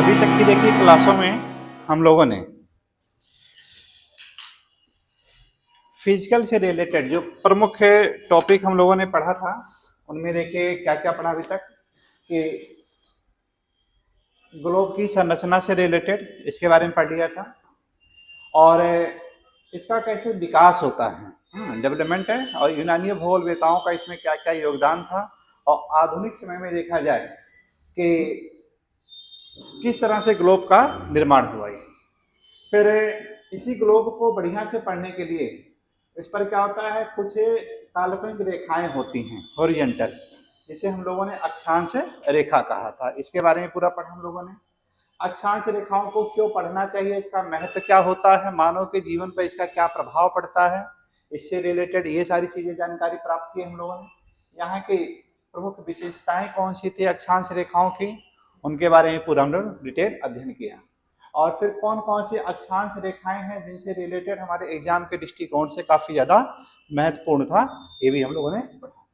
अभी तक की देखिए क्लासों में हम लोगों ने फिजिकल से रिलेटेड जो प्रमुख टॉपिक हम लोगों ने पढ़ा था उनमें देखिए क्या क्या पढ़ा अभी तक कि ग्लोब की संरचना से रिलेटेड इसके बारे में पढ़ लिया था और इसका कैसे विकास होता है, डेवलपमेंट है, और यूनानी भूगोलवेताओं का इसमें क्या क्या योगदान था और आधुनिक समय में देखा जाए कि किस तरह से ग्लोब का निर्माण हुआ है। फिर इसी ग्लोब को बढ़िया से पढ़ने के लिए इस पर क्या होता है, कुछ काल्पनिक रेखाएं होती हैं हॉरिजॉन्टल, जिसे हम लोगों ने अक्षांश रेखा कहा था। इसके बारे में पूरा पढ़ा हम लोगों ने। अक्षांश रेखाओं को क्यों पढ़ना चाहिए, इसका महत्व क्या होता है, मानव के जीवन पर इसका क्या प्रभाव पड़ता है, इससे रिलेटेड ये सारी चीजें जानकारी प्राप्त की हम लोगों ने। यहाँ की प्रमुख विशेषताएं कौन सी थी अक्षांश रेखाओं की, उनके बारे में पूरा हम लोग डिटेल अध्ययन किया। और फिर कौन कौन सी अक्षांश रेखाएं हैं जिनसे रिलेटेड हमारे एग्जाम के दृष्टिकोण से काफी ज्यादा महत्वपूर्ण था, ये भी हम लोगों ने पढ़ा।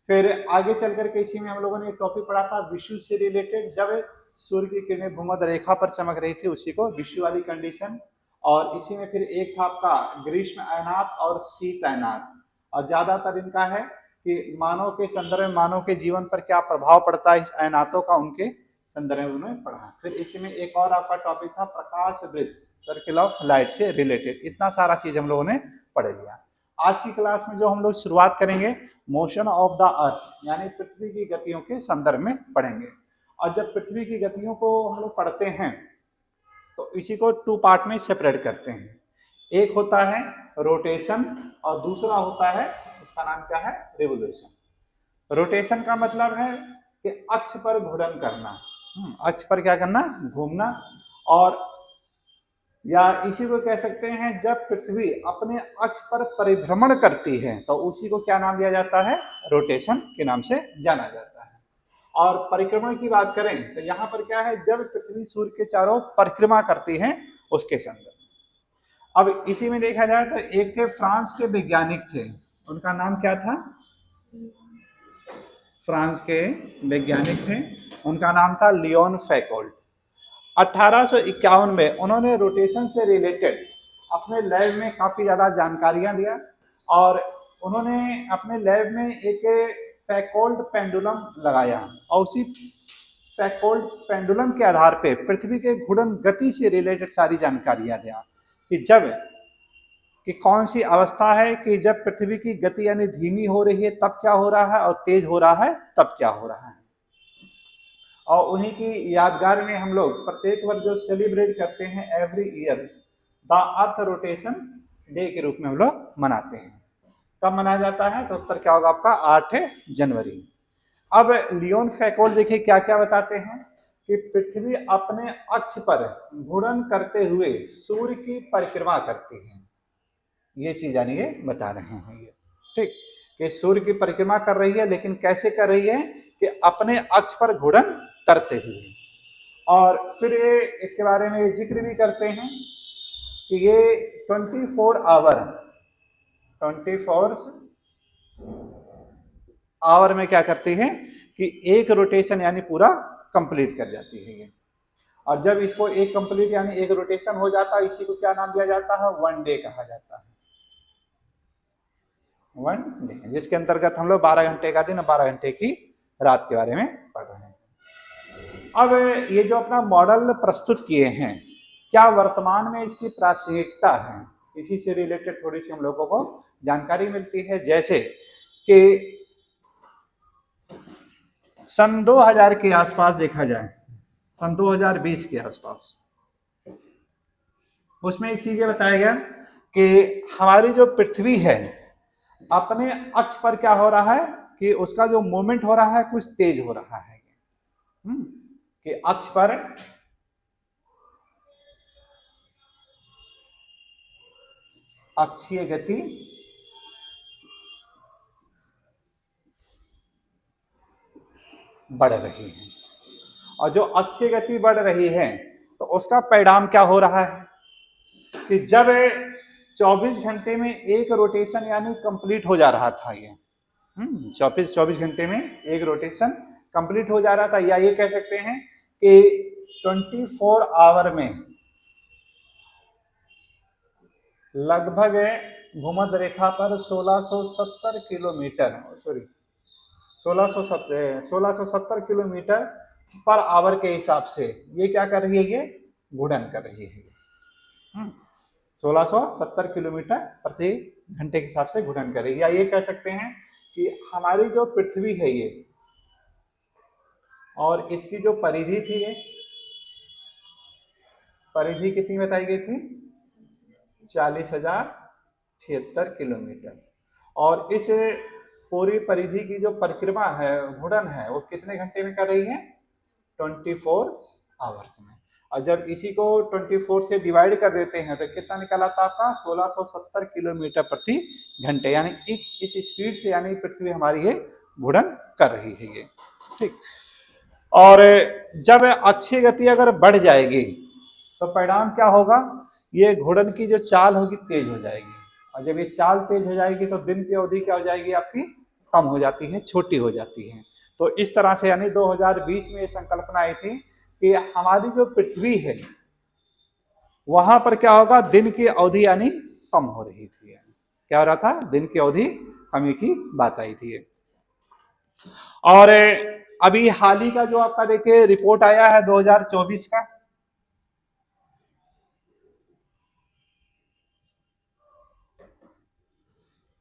फिर आगे चल करके इसी में हम लोगों ने एक टॉपिक पढ़ा था विषु से रिलेटेड, जब सूर्य की किरणें भूमध्य रेखा पर चमक रही थी उसी को विषु वाली कंडीशन। और इसी में फिर एक था आपका ग्रीष्म अयनात और शीत अयनात, और ज्यादातर इनका है कि मानव के संदर्भ में मानव के जीवन पर क्या प्रभाव पड़ता है इस अयनातों का, उनके संदर्भ में उन्होंने पढ़ा। फिर इसी में एक और आपका टॉपिक था प्रकाश वृत्त, सर्किल ऑफ लाइट से रिलेटेड। इतना सारा चीज हम लोगों ने पढ़ लिया। आज की क्लास में जो हम लोग शुरुआत करेंगे मोशन ऑफ द अर्थ, यानी पृथ्वी की गतियों के संदर्भ में पढ़ेंगे। और जब पृथ्वी की गतियों को हम लोग पढ़ते हैं तो इसी को टू पार्ट में सेपरेट करते हैं। एक होता है रोटेशन और दूसरा होता है, उसका नाम क्या है, रिवोल्यूशन। रोटेशन का मतलब है कि अक्ष पर घूर्णन करना, अक्ष पर क्या करना, घूमना। और या इसी को कह सकते हैं जब पृथ्वी अपने अक्ष पर परिभ्रमण करती है तो उसी को क्या नाम दिया जाता है, रोटेशन के नाम से जाना जाता है। और परिक्रमण की बात करें तो यहाँ पर क्या है, जब पृथ्वी सूर्य के चारों परिक्रमा करती है उसके संदर्भ में। अब इसी में देखा जाए तो एक थे फ्रांस के वैज्ञानिक थे, उनका नाम क्या था, फ्रांस के वैज्ञानिक थे, उनका नाम था लियोन फैकोल्ट। 1851 में उन्होंने रोटेशन से रिलेटेड अपने लैब में काफ़ी ज़्यादा जानकारियाँ दिया और उन्होंने अपने लैब में एक फैकोल्ट पेंडुलम लगाया और उसी फैकोल्ट पेंडुलम के आधार पे पृथ्वी के घूर्णन गति से रिलेटेड सारी जानकारियाँ दिया कि कौन सी अवस्था है कि जब पृथ्वी की गति यानी धीमी हो रही है तब क्या हो रहा है और तेज हो रहा है तब क्या हो रहा है। और उन्हीं की यादगार में हम लोग प्रत्येक वर्ष जो सेलिब्रेट करते हैं every year the earth rotation day के रूप में हम लोग मनाते हैं। कब मनाया जाता है तो उत्तर क्या होगा आपका, 8 जनवरी। अब लियोन फैकोल्ट देखिए क्या क्या बताते हैं कि पृथ्वी अपने अक्ष पर घूर्णन करते हुए सूर्य की परिक्रमा करती है, ये चीज यानी ये बता रहे हैं ये, ठीक, कि सूर्य की परिक्रमा कर रही है, लेकिन कैसे कर रही है कि अपने अक्ष पर घूर्णन करते हुए। और फिर ये इसके बारे में जिक्र भी करते हैं कि ये 24 आवर में क्या करती है कि एक रोटेशन यानी पूरा कंप्लीट कर जाती है ये। और जब इसको एक कंप्लीट यानी एक रोटेशन हो जाता है इसी को क्या नाम दिया जाता है, 1 डे कहा जाता है, 1 डे, जिसके अंतर्गत हम लोग 12 घंटे का दिन और 12 घंटे की रात के बारे में पढ़ रहे हैं। अब ये जो अपना मॉडल प्रस्तुत किए हैं, क्या वर्तमान में इसकी प्रासंगिकता है, इसी से रिलेटेड थोड़ी सी हम लोगों को जानकारी मिलती है। जैसे कि सन 2000 के आसपास देखा जाए, सन 2020 के आसपास, उसमें एक चीज ये बताया गया कि हमारी जो पृथ्वी है अपने अक्ष पर क्या हो रहा है कि उसका जो मूवमेंट हो रहा है कुछ तेज हो रहा है, कि अक्ष पर अक्षीय गति बढ़ रही है। और जो अक्षीय गति बढ़ रही है तो उसका परिणाम क्या हो रहा है कि जब 24 घंटे में एक रोटेशन यानी कंप्लीट हो जा रहा था, ये 24 घंटे में एक रोटेशन कंप्लीट हो जा रहा था, या ये कह सकते हैं कि 24 आवर में लगभग भूमध्य रेखा पर 1670 kilometre, sorry 1670 kilometre per hour के हिसाब से ये क्या कर रही है, ये घूर्णन कर रही है। 1670 किलोमीटर प्रति घंटे के हिसाब से घूर्णन कर रही है। या ये कह सकते हैं कि हमारी जो पृथ्वी है ये, और इसकी जो परिधि थी, ये परिधि कितनी बताई गई थी, 40,076 किलोमीटर। और इस पूरी परिधि की जो परिक्रमा है, घूर्णन है, वो कितने घंटे में कर रही है, 24 आवर्स में। और जब इसी को 24 से डिवाइड कर देते हैं तो कितना निकल आता आपका, 1670 किलोमीटर प्रति घंटे, यानी इस स्पीड से यानी पृथ्वी हमारी ये घूर्णन कर रही है ये, ठीक। और जब अक्षीय गति अगर बढ़ जाएगी तो परिणाम क्या होगा, ये घूर्णन की जो चाल होगी तेज हो जाएगी। और जब ये चाल तेज हो जाएगी तो दिन की अवधि क्या हो जाएगी आपकी, कम हो जाती है, छोटी हो जाती है। तो इस तरह से यानी 2020 में ये संकल्पना आई थी कि हमारी जो पृथ्वी है वहां पर क्या होगा, दिन की अवधि यानी कम हो रही थी। क्या हो रहा था, दिन की अवधि कमी की बात आई थी। और अभी हाल ही का जो आपका देखिए रिपोर्ट आया है 2024 का,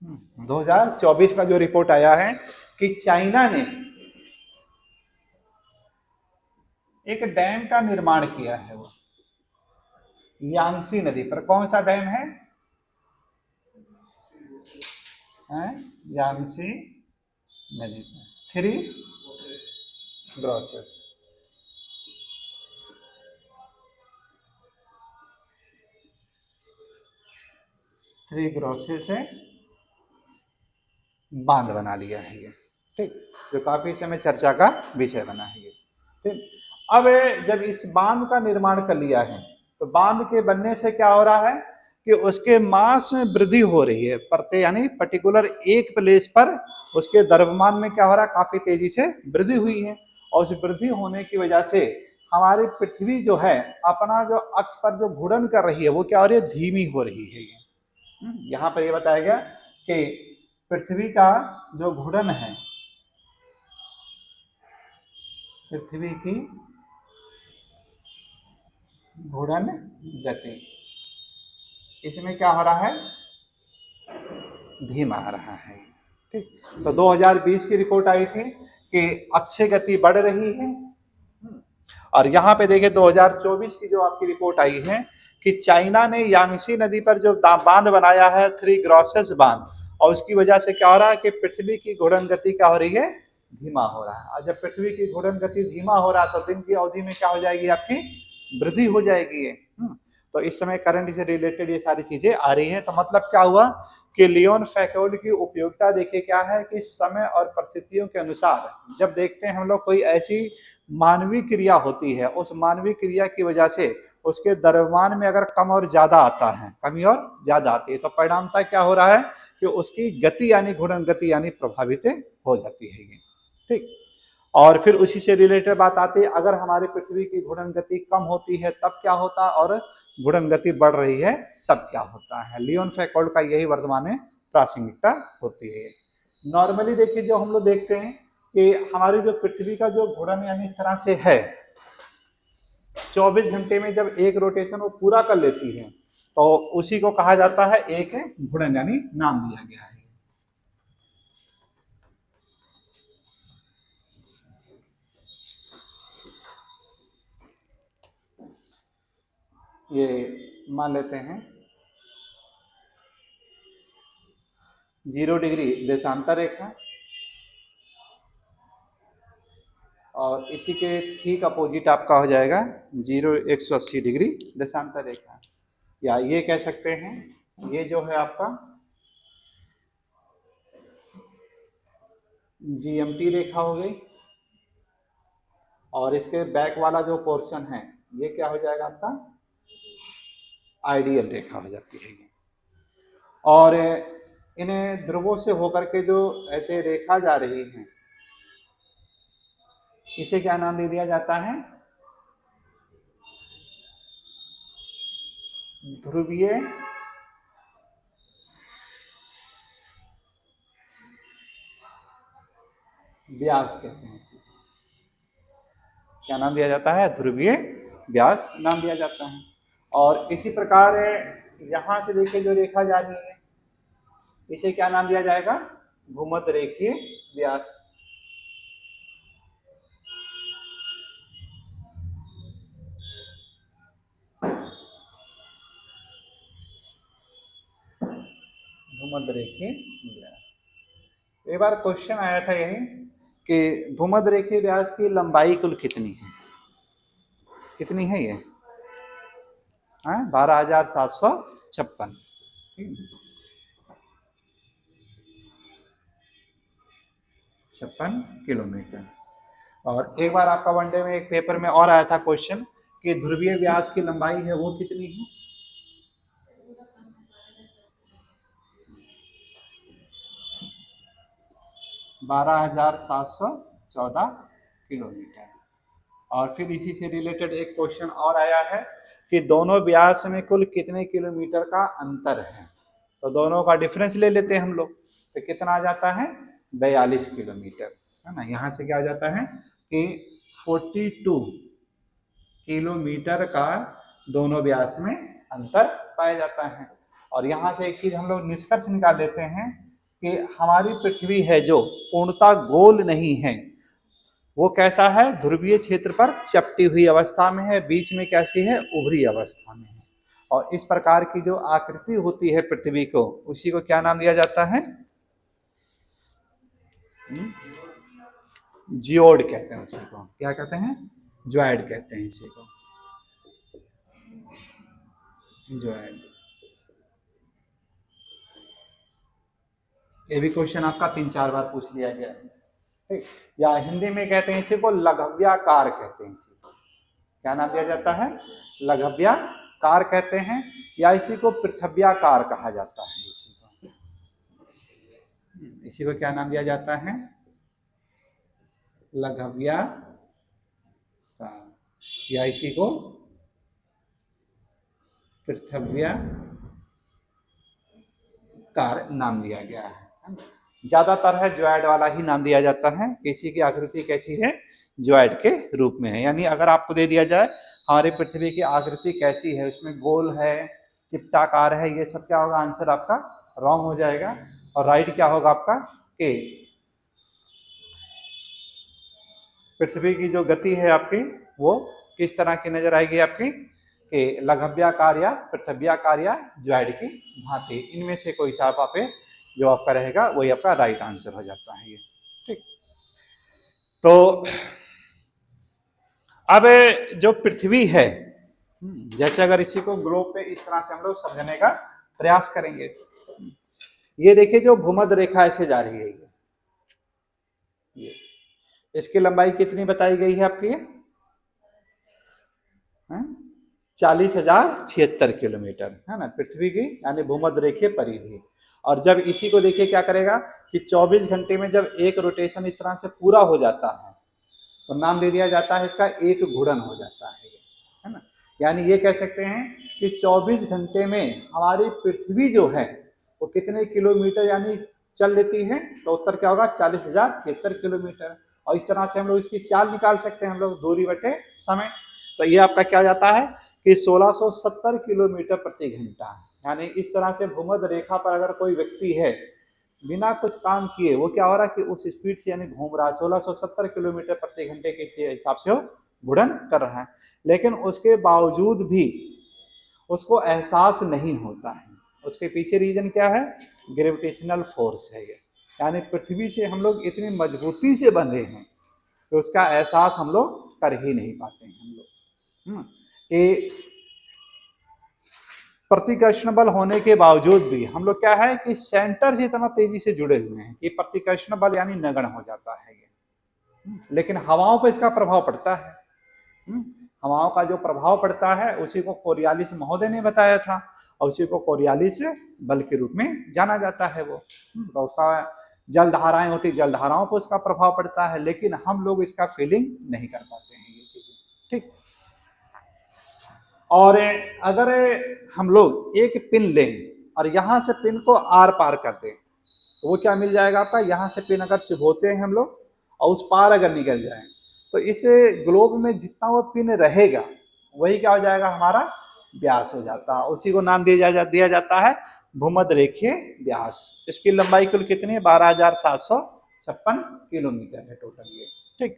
हम्म, 2024 का जो रिपोर्ट आया है कि चाइना ने एक डैम का निर्माण किया है, वो यांगसी नदी पर। कौन सा डैम है, यांगसी नदी पर, 3 ग्रॉसेस से बांध बना लिया है ये, ठीक, जो काफी समय चर्चा का विषय बना है ये, ठीक। अब जब इस बांध का निर्माण कर लिया है तो बांध के बनने से क्या हो रहा है कि उसके मास में वृद्धि हो रही है, प्रत्येक यानी पर्टिकुलर एक प्लेस पर उसके द्रव्यमान में क्या हो रहा है, काफी तेजी से वृद्धि हुई है। और उस वृद्धि होने की वजह से हमारी पृथ्वी जो है अपना जो अक्ष पर जो घूर्णन कर रही है वो क्या हो रही है, धीमी हो रही है। यहाँ पर ये बताया गया कि पृथ्वी का जो घूर्णन है, पृथ्वी की घूर्णन गति, इसमें क्या हो रहा है, धीमा आ रहा है, ठीक। तो 2020 की रिपोर्ट आई थी कि अक्षय गति बढ़ रही है। और यहाँ पे देखिए 2024 की जो आपकी रिपोर्ट आई है कि चाइना ने यांगसी नदी पर जो बांध बनाया है, 3 ग्रॉसेस बांध, और उसकी वजह से क्या हो रहा है कि पृथ्वी की घूर्णन गति क्या हो रही है, धीमा हो रहा है। और जब पृथ्वी की घूर्णन गति धीमा हो रहा है तो दिन की अवधि में क्या हो जाएगी, आपकी वृद्धि हो जाएगी। तो इस समय करंट से रिलेटेड ये सारी चीजें आ रही हैं। तो मतलब क्या हुआ कि लियोन फैक्टोर्ड की उपयोगिता देखिए क्या है कि समय और परिस्थितियों के अनुसार जब देखते हैं हम लोग कोई ऐसी मानवीय क्रिया होती है, उस मानवीय क्रिया की वजह से उसके द्रव्यमान में अगर कम और ज्यादा आता है, कमी और ज्यादा आती है, तो परिणामतः क्या हो रहा है कि उसकी गति यानी घूर्णन गति यानी प्रभावित हो जाती है, ठीक। और फिर उसी से रिलेटेड बात आती है, अगर हमारी पृथ्वी की घूर्णन गति कम होती है तब क्या होता है, और घूर्णन गति बढ़ रही है तब क्या होता है। लियोन फैक्टोर्ड का यही वर्तमान में प्रासंगिकता होती है। नॉर्मली देखिए जो हम लोग देखते हैं कि हमारी जो पृथ्वी का जो घूर्णन यानी इस तरह से है, 24 घंटे में जब एक रोटेशन वो पूरा कर लेती है तो उसी को कहा जाता है एक घूर्णन, यानी नाम दिया गया है। ये मान लेते हैं 0 डिग्री देशांतर रेखा, और इसी के ठीक अपोजिट आपका हो जाएगा 180 डिग्री देशांतर रेखा, या ये कह सकते हैं ये जो है आपका GMT रेखा हो गई, और इसके बैक वाला जो पोर्शन है ये क्या हो जाएगा आपका आइडियल रेखा हो जाती है। और इन्हें ध्रुवों से होकर के जो ऐसे रेखा जा रही है इसे क्या नाम दे दिया जाता है, ध्रुवीय व्यास कहते हैं। क्या नाम दिया जाता है? ध्रुवीय व्यास नाम दिया जाता है। और इसी प्रकार यहां से देखिए जो रेखा जा रही है इसे क्या नाम दिया जाएगा? भूमध्य रेखीय व्यास। भूमध्य रेखीय व्यास। एक बार क्वेश्चन आया था यही कि भूमध्य रेखीय व्यास की लंबाई कुल कितनी है? कितनी है ये? 12,756 किलोमीटर। और एक बार आपका वनडे में एक पेपर में और आया था क्वेश्चन कि ध्रुवीय व्यास की लंबाई है वो कितनी है? 12,714 किलोमीटर। और फिर इसी से रिलेटेड एक क्वेश्चन और आया है कि दोनों व्यास में कुल कितने किलोमीटर का अंतर है? तो दोनों का डिफरेंस ले लेते हैं हम लोग, तो कितना आ जाता है? 42 किलोमीटर, है ना। यहाँ से क्या आ जाता है कि 42 किलोमीटर का दोनों व्यास में अंतर पाया जाता है। और यहाँ से एक चीज हम लोग निष्कर्ष निकाल लेते हैं कि हमारी पृथ्वी है जो पूर्णतः गोल नहीं है, वो कैसा है? ध्रुवीय क्षेत्र पर चपटी हुई अवस्था में है, बीच में कैसी है? उभरी अवस्था में है। और इस प्रकार की जो आकृति होती है पृथ्वी को, उसी को क्या नाम दिया जाता है? जियोड कहते हैं उसी को। क्या कहते हैं? ज्वाइड कहते हैं इसी को, ज्वाइड। ये भी क्वेश्चन आपका 3-4 बार पूछ लिया गया है, ठीक। या हिंदी में कहते हैं इसी को लघव्याकार कहते हैं। इसी को क्या नाम दिया जाता है? लघव्याकार कहते हैं, या इसी को पृथव्याकार कहा जाता है। इसी को क्या नाम दिया जाता है? लघव्याकार, या इसी को पृथव्याकार नाम दिया गया है। ज्यादातर है ज्वाइड वाला ही नाम दिया जाता है। इसी की आकृति कैसी है? ज्वाइड के रूप में है। यानी अगर आपको दे दिया जाए हमारी पृथ्वी की आकृति कैसी है, उसमें गोल है, चिपटाकार है, ये सब क्या होगा? आंसर आपका रॉन्ग हो जाएगा। और राइट क्या होगा आपका? कि पृथ्वी की जो गति है आपकी वो किस तरह की नजर आएगी आपकी? कि लघव्याकार या पृथव्याकार या ज्वाइड की भांति, इनमें से कोई सा आप जो आपका रहेगा वही आपका राइट आंसर हो जाता है ये, ठीक। तो अब जो पृथ्वी है, जैसे अगर इसी को ग्लोब पे इस तरह से हम लोग समझने का प्रयास करेंगे, ये देखिए जो भूमध्य रेखा ऐसे जा रही है, ये इसकी लंबाई कितनी बताई गई है आपकी? 40,076 किलोमीटर, है ना, पृथ्वी की यानी भूमध्य रेखीय परिधि। और जब इसी को देखिए क्या करेगा कि 24 घंटे में जब एक रोटेशन इस तरह से पूरा हो जाता है तो नाम दे दिया जाता है इसका एक घूर्णन हो जाता है ना। यानी ये कह सकते हैं कि 24 घंटे में हमारी पृथ्वी जो है वो कितने किलोमीटर यानी चल लेती है? तो उत्तर क्या होगा? 40,076 किलोमीटर। और इस तरह से हम लोग इसकी चाल निकाल सकते हैं हम लोग, दूरी बटे समय। तो ये आपका क्या जाता है कि 1670 किलोमीटर प्रति घंटा। यानी इस तरह से भूमध्य रेखा पर अगर कोई व्यक्ति है बिना कुछ काम किए, वो क्या हो रहा है कि उस स्पीड से यानी घूम रहा है, 1670 किलोमीटर प्रति घंटे के हिसाब से वो घूर्णन कर रहा है। लेकिन उसके बावजूद भी उसको एहसास नहीं होता है। उसके पीछे रीजन क्या है? ग्रेविटेशनल फोर्स है ये। यानी पृथ्वी से हम लोग इतनी मजबूती से बंधे हैं कि उसका एहसास हम लोग कर ही नहीं पाते हैं हम लोग। ये प्रतिकर्षण बल होने के बावजूद भी हम लोग क्या है कि सेंटर से इतना तेजी से जुड़े हुए हैं कि प्रतिकर्षण बल यानी नगण्य हो जाता है ये। लेकिन हवाओं पर इसका प्रभाव पड़ता है। हवाओं का जो प्रभाव पड़ता है उसी को कोरियालिस महोदय ने बताया था, और उसी को कोरियालिस बल के रूप में जाना जाता है वो। तो उसका जलधाराएं होती, जलधाराओं पर उसका प्रभाव पड़ता है, लेकिन हम लोग इसका फीलिंग नहीं कर पाते हैं ये चीजें, ठीक। और अगर हम लोग एक पिन लें और यहाँ से पिन को आर पार कर दें तो वो क्या मिल जाएगा आपका, यहाँ से पिन अगर चुभोते हैं हम लोग और उस पार अगर निकल जाए तो इस ग्लोब में जितना वो पिन रहेगा वही क्या हो जाएगा, हमारा व्यास हो जाता है। उसी को नाम दिया जाता है भूमध्य रेखीय व्यास। इसकी लंबाई कुल कितनी है, 12,756 किलोमीटर है टोटल ये, ठीक।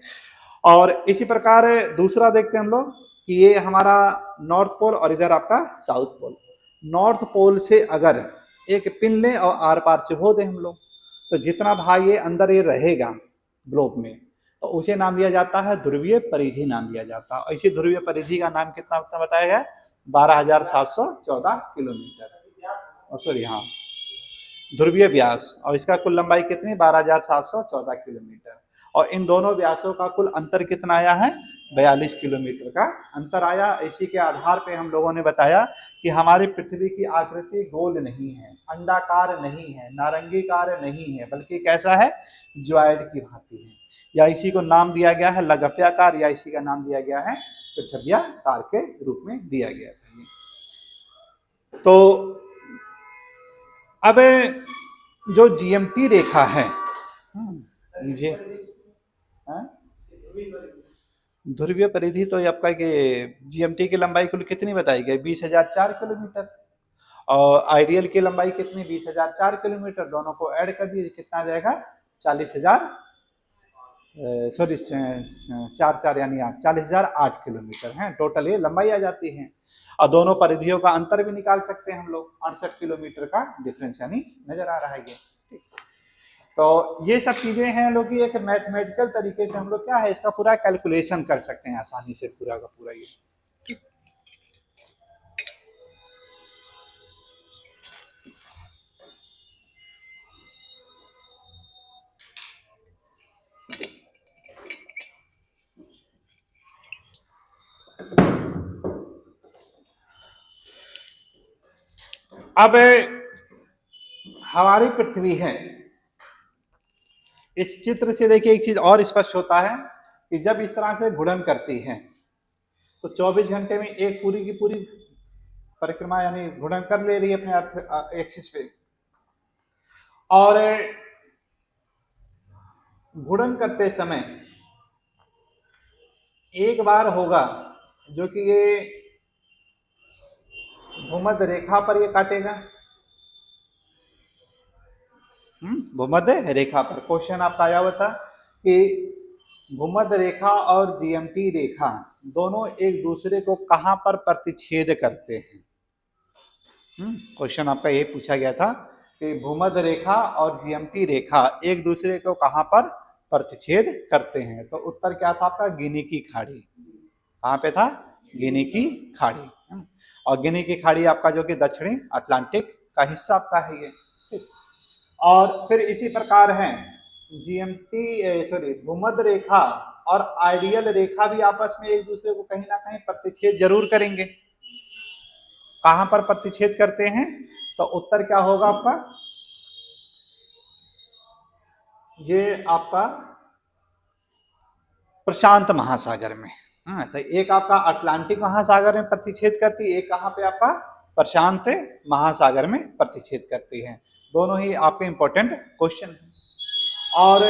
और इसी प्रकार दूसरा देखते हैं हम लोग कि ये हमारा नॉर्थ पोल और इधर आपका साउथ पोल। नॉर्थ पोल से अगर एक पिन लें और आर पार चुभो दें हम लोग तो जितना भाग ये अंदर ये रहेगा ग्लोब में तो उसे नाम दिया जाता है ध्रुवीय परिधि नाम दिया जाता है। और इसी ध्रुवीय परिधि का नाम कितना बताया गया, 12,714 किलोमीटर, सॉरी हाँ ध्रुवीय व्यास। और इसका कुल लंबाई कितनी, 12,714 किलोमीटर। और इन दोनों व्यासों का कुल अंतर कितना आया है, 42 किलोमीटर का अंतर आया। इसी के आधार पे हम लोगों ने बताया कि हमारी पृथ्वी की आकृति गोल नहीं है, अंडाकार नहीं है, नारंगीकार नहीं है, बल्कि कैसा है, ज्वाइड की भांति है। या इसी को नाम दिया गया है लघप्याकार, या इसी का नाम दिया गया है पृथ्व्याकार के रूप में दिया गया था। तो अब जो जीएमटी रेखा है, लीजिए ध्रुवीय परिधि, तो आपका जीएमटी की लंबाई कुल कितनी बताई गई, 20,004 किलोमीटर। और आइडियल की लंबाई कितनी, 20,004 किलोमीटर। दोनों को ऐड कर दिए कितना आ जाएगा, 40,000, सॉरी 4 यानी 8, 40,008 किलोमीटर है टोटल ये लंबाई आ जाती है। और दोनों परिधियों का अंतर भी निकाल सकते हैं हम लोग, 68 किलोमीटर का डिफरेंस यानी नजर आ रहा है ये, ठीक। तो ये सब चीजें हैं लोग कि एक मैथमेटिकल तरीके से हम लोग क्या है इसका पूरा कैलकुलेशन कर सकते हैं आसानी से पूरा का पूरा ये, ठीक। अब हमारी पृथ्वी है, इस चित्र से देखिए एक चीज और स्पष्ट होता है कि जब इस तरह से घूर्णन करती है तो 24 घंटे में एक पूरी की पूरी परिक्रमा यानी घूर्णन कर ले रही है अपने अर्थ एक्सिस पे। और घूर्णन करते समय एक बार होगा जो कि ये भूमध्य रेखा पर ये काटेगा, भूमध्य रेखा पर। क्वेश्चन आपका आया हुआ था कि भूमध्य रेखा और जीएमटी रेखा दोनों एक दूसरे को कहां पर प्रतिच्छेद करते हैं। क्वेश्चन आपका ये पूछा गया था कि भूमध्य रेखा और जीएमटी रेखा एक दूसरे को कहां पर प्रतिच्छेद करते हैं। तो उत्तर क्या था आपका, गिनी की खाड़ी। कहां पे था, गिनी की खाड़ी। और गिनी की खाड़ी आपका जो कि दक्षिणी अटलांटिक का हिस्सा आपका है ये, ठीक। और फिर इसी प्रकार है जीएमटी सॉरी भूमध्य रेखा और आइडियल रेखा भी आपस में एक दूसरे को कहीं ना कहीं प्रतिच्छेद जरूर करेंगे। कहां पर प्रतिच्छेद करते हैं, तो उत्तर क्या होगा आपका, ये आपका प्रशांत महासागर में। तो एक आपका अटलांटिक महासागर में प्रतिच्छेद करती है, एक कहां पे आपका प्रशांत महासागर में प्रतिच्छेद करती है। दोनों ही आपके इंपॉर्टेंट क्वेश्चन हैं। और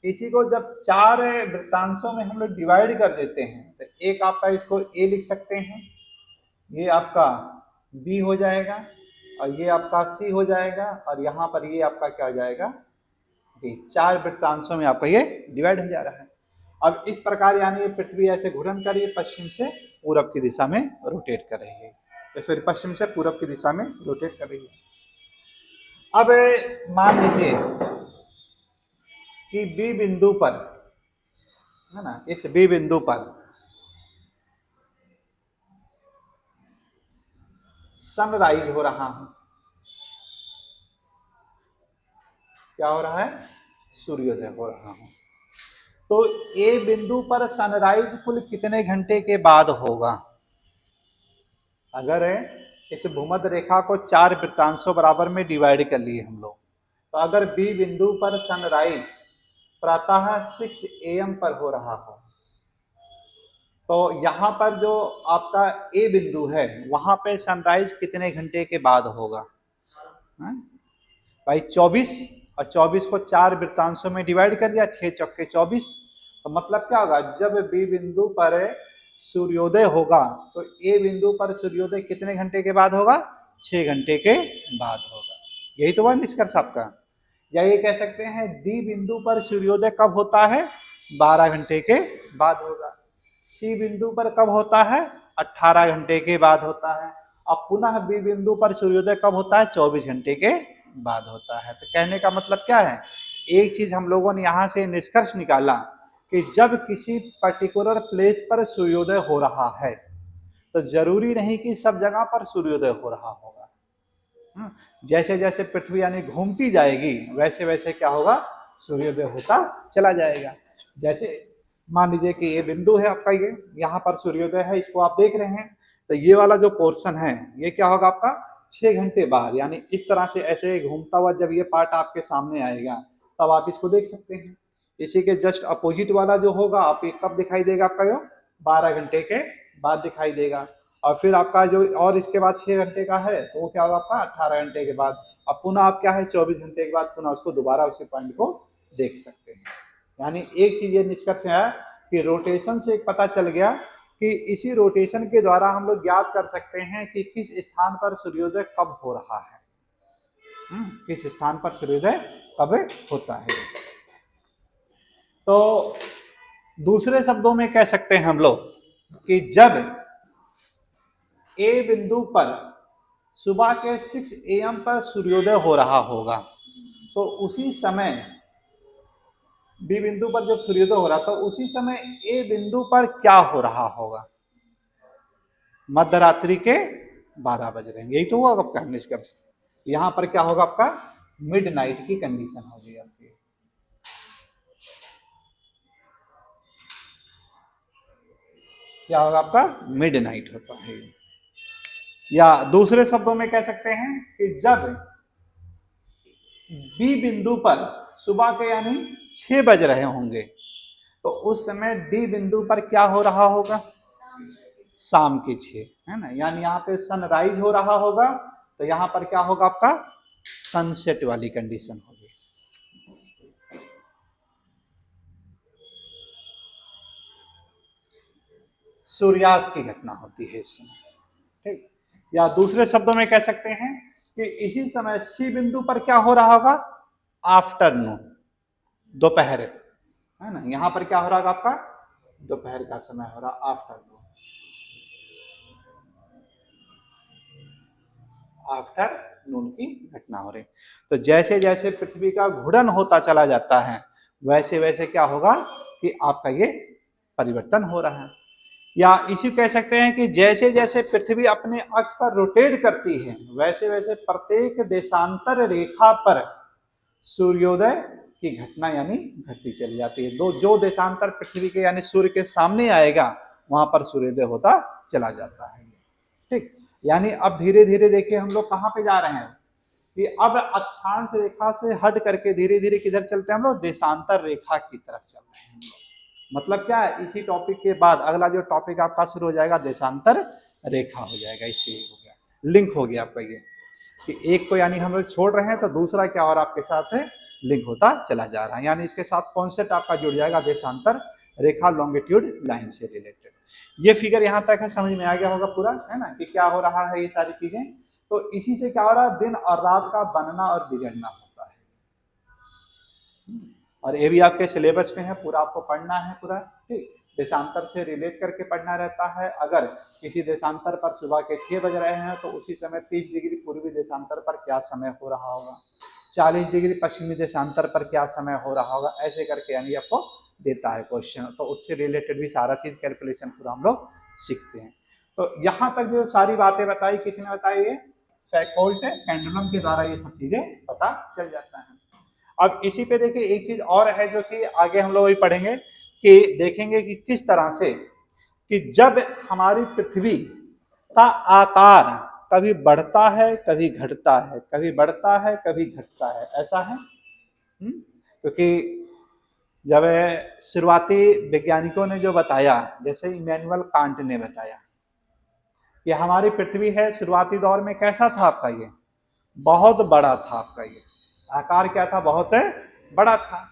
इसी को जब 4 वृत्तांशों में हम लोग डिवाइड कर देते हैं तो एक आपका इसको ए लिख सकते हैं, ये आपका बी हो जाएगा और ये आपका सी हो जाएगा और यहाँ पर ये आपका क्या हो जाएगा, डी। 4 वृत्तांशों में आपका ये डिवाइड हो जा रहा है। अब इस प्रकार यानी ये पृथ्वी ऐसे घूर्णन कर रही है, पश्चिम से पूरब की दिशा में रोटेट कर रही है, तो फिर पश्चिम से पूरब की दिशा में रोटेट कर रही है। अब मान लीजिए कि बी बिंदु पर है ना, इस बी बिंदु पर सनराइज हो रहा है। क्या हो रहा है, सूर्योदय हो रहा है। तो ए बिंदु पर सनराइज कुल कितने घंटे के बाद होगा। अगर इस भूमध्य रेखा को 4 वृत्तांशों बराबर में डिवाइड कर लिए हम लोग, तो अगर बी बिंदु पर सनराइज प्रातः 6 AM पर हो रहा हो तो यहाँ पर जो आपका ए बिंदु है वहां पे सनराइज कितने घंटे के बाद होगा? हाँ? भाई 24, और 24 को 4 वृत्तांशों में डिवाइड कर दिया, 6 चौके 24। तो मतलब क्या होगा, जब बी बिंदु पर सूर्योदय होगा तो ए बिंदु पर सूर्योदय कितने घंटे के बाद होगा? 6 घंटे के बाद होगा। यही तो हुआ निष्कर्ष आपका। या ये कह सकते हैं डी बिंदु पर सूर्योदय कब होता है? 12 घंटे के बाद होगा। सी बिंदु पर कब होता है? 18 घंटे के बाद होता है। अब पुनः बी बिंदु पर सूर्योदय कब होता है? 24 घंटे के बाद होता है। तो कहने का मतलब क्या है, एक चीज हम लोगों ने यहां से निष्कर्ष निकाला कि जब किसी पर्टिकुलर प्लेस पर सूर्योदय हो रहा है तो जरूरी नहीं कि सब जगह पर सूर्योदय हो रहा होगा। जैसे जैसे पृथ्वी यानी घूमती जाएगी वैसे वैसे क्या होगा, सूर्योदय होता चला जाएगा। जैसे मान लीजिए कि ये बिंदु है आपका, ये यहाँ पर सूर्योदय है, इसको आप देख रहे हैं, तो ये वाला जो पोर्शन है ये क्या होगा आपका 6 घंटे बाद, यानी इस तरह से ऐसे घूमता हुआ जब ये पार्ट आपके सामने आएगा तब आप इसको देख सकते हैं। इसी के जस्ट अपोजिट वाला जो होगा आप ये कब दिखाई देगा आपका, यो 12 घंटे के बाद दिखाई देगा। और फिर आपका जो और इसके बाद 6 घंटे का है तो वो क्या होगा आपका 18 घंटे के बाद। अब पुनः आप क्या है 24 घंटे के बाद पुनः उसको दोबारा उसी पॉइंट को देख सकते हैं। यानी एक चीज ये निष्कर्ष है कि रोटेशन से एक पता चल गया कि इसी रोटेशन के द्वारा हम लोग ज्ञात कर सकते हैं कि किस स्थान पर सूर्योदय कब हो रहा है, किस स्थान पर सूर्योदय कब होता है। तो दूसरे शब्दों में कह सकते हैं हम लोग कि जब ए बिंदु पर सुबह के 6 AM पर सूर्योदय हो रहा होगा तो उसी समय बी बिंदु पर जब सूर्योदय हो रहा तो उसी समय ए बिंदु पर क्या हो रहा होगा? मध्यरात्रि के 12 बज रहे हैं। यही तो हुआ आपका निष्कर्ष। यहां पर क्या होगा आपका मिडनाइट की कंडीशन होगी आपकी। क्या होगा आपका मिडनाइट होता है। या दूसरे शब्दों में कह सकते हैं कि जब बी बिंदु पर सुबह के यानी 6 बज रहे होंगे तो उस समय डी बिंदु पर क्या हो रहा होगा? शाम के 6, है ना। यानी यहाँ पे सनराइज हो रहा होगा तो यहाँ पर क्या होगा आपका सनसेट वाली कंडीशन होगी। सूर्यास्त की घटना होती है इस समय, ठीक। या दूसरे शब्दों में कह सकते हैं कि इसी समय सी बिंदु पर क्या हो रहा होगा? आफ्टरनून, दोपहर, है ना। यहां पर क्या हो रहा होगा आपका दोपहर का समय हो रहा, आफ्टरनून, आफ्टरनून की घटना हो रही। तो जैसे जैसे पृथ्वी का घूर्णन होता चला जाता है वैसे वैसे क्या होगा कि आपका ये परिवर्तन हो रहा है। या इसी कह सकते हैं कि जैसे जैसे पृथ्वी अपने अक्ष पर रोटेट करती है वैसे वैसे प्रत्येक देशांतर रेखा पर सूर्योदय की घटना यानी घटती चली जाती है। जो देशांतर पृथ्वी के यानी सूर्य के सामने आएगा वहां पर सूर्योदय होता चला जाता है, ठीक। यानी अब धीरे धीरे देखिए हम लोग कहाँ पे जा रहे हैं कि अब अक्षांश रेखा से हट करके धीरे धीरे किधर चलते हैं हम लोग? देशांतर रेखा की तरफ चल रहे हैं हम लोग। मतलब क्या है, इसी टॉपिक के बाद अगला जो टॉपिक आपका शुरू हो जाएगा देशांतर रेखा हो जाएगा। इससे हो गया लिंक हो गया आपका ये कि एक को यानी हम लोग छोड़ रहे हैं तो दूसरा क्या और आपके साथ है लिंक होता चला जा रहा है। यानी इसके साथ कॉन्सेप्ट आपका जुड़ जाएगा देशांतर रेखा लॉन्गिट्यूड लाइन से रिलेटेड। ये फिगर यहाँ तक है, समझ में आ गया होगा पूरा, है ना, कि क्या हो रहा है ये सारी चीजें। तो इसी से क्या हो रहा है, दिन और रात का बनना और बिगड़ना होता है। और ये भी आपके सिलेबस में है, पूरा आपको पढ़ना है पूरा, ठीक। देशांतर से रिलेट करके पढ़ना रहता है। अगर किसी देशांतर पर सुबह के 6 बज रहे हैं तो उसी समय 30 डिग्री पूर्वी देशांतर पर क्या समय हो रहा होगा, 40 डिग्री पश्चिमी देशांतर पर क्या समय हो रहा होगा, ऐसे करके यानी आपको देता है क्वेश्चन। तो उससे रिलेटेड भी सारा चीज कैलकुलेशन पूरा हम लोग सीखते हैं। तो यहाँ तक जो सारी बातें बताई किसने बताई? ये फैकोल्ट पेंडुलम के द्वारा ये सब चीजें पता चल जाता है। अब इसी पे देखिए एक चीज और है जो कि आगे हम लोग पढ़ेंगे कि देखेंगे कि किस तरह से कि जब हमारी पृथ्वी का आकार कभी बढ़ता है कभी घटता है, कभी बढ़ता है कभी घटता है, ऐसा है। क्योंकि जब शुरुआती वैज्ञानिकों ने जो बताया, जैसे इमैनुअल कांट ने बताया कि हमारी पृथ्वी है, शुरुआती दौर में कैसा था आपका, ये बहुत बड़ा था आपका, ये आकार क्या था, बहुत बड़ा था।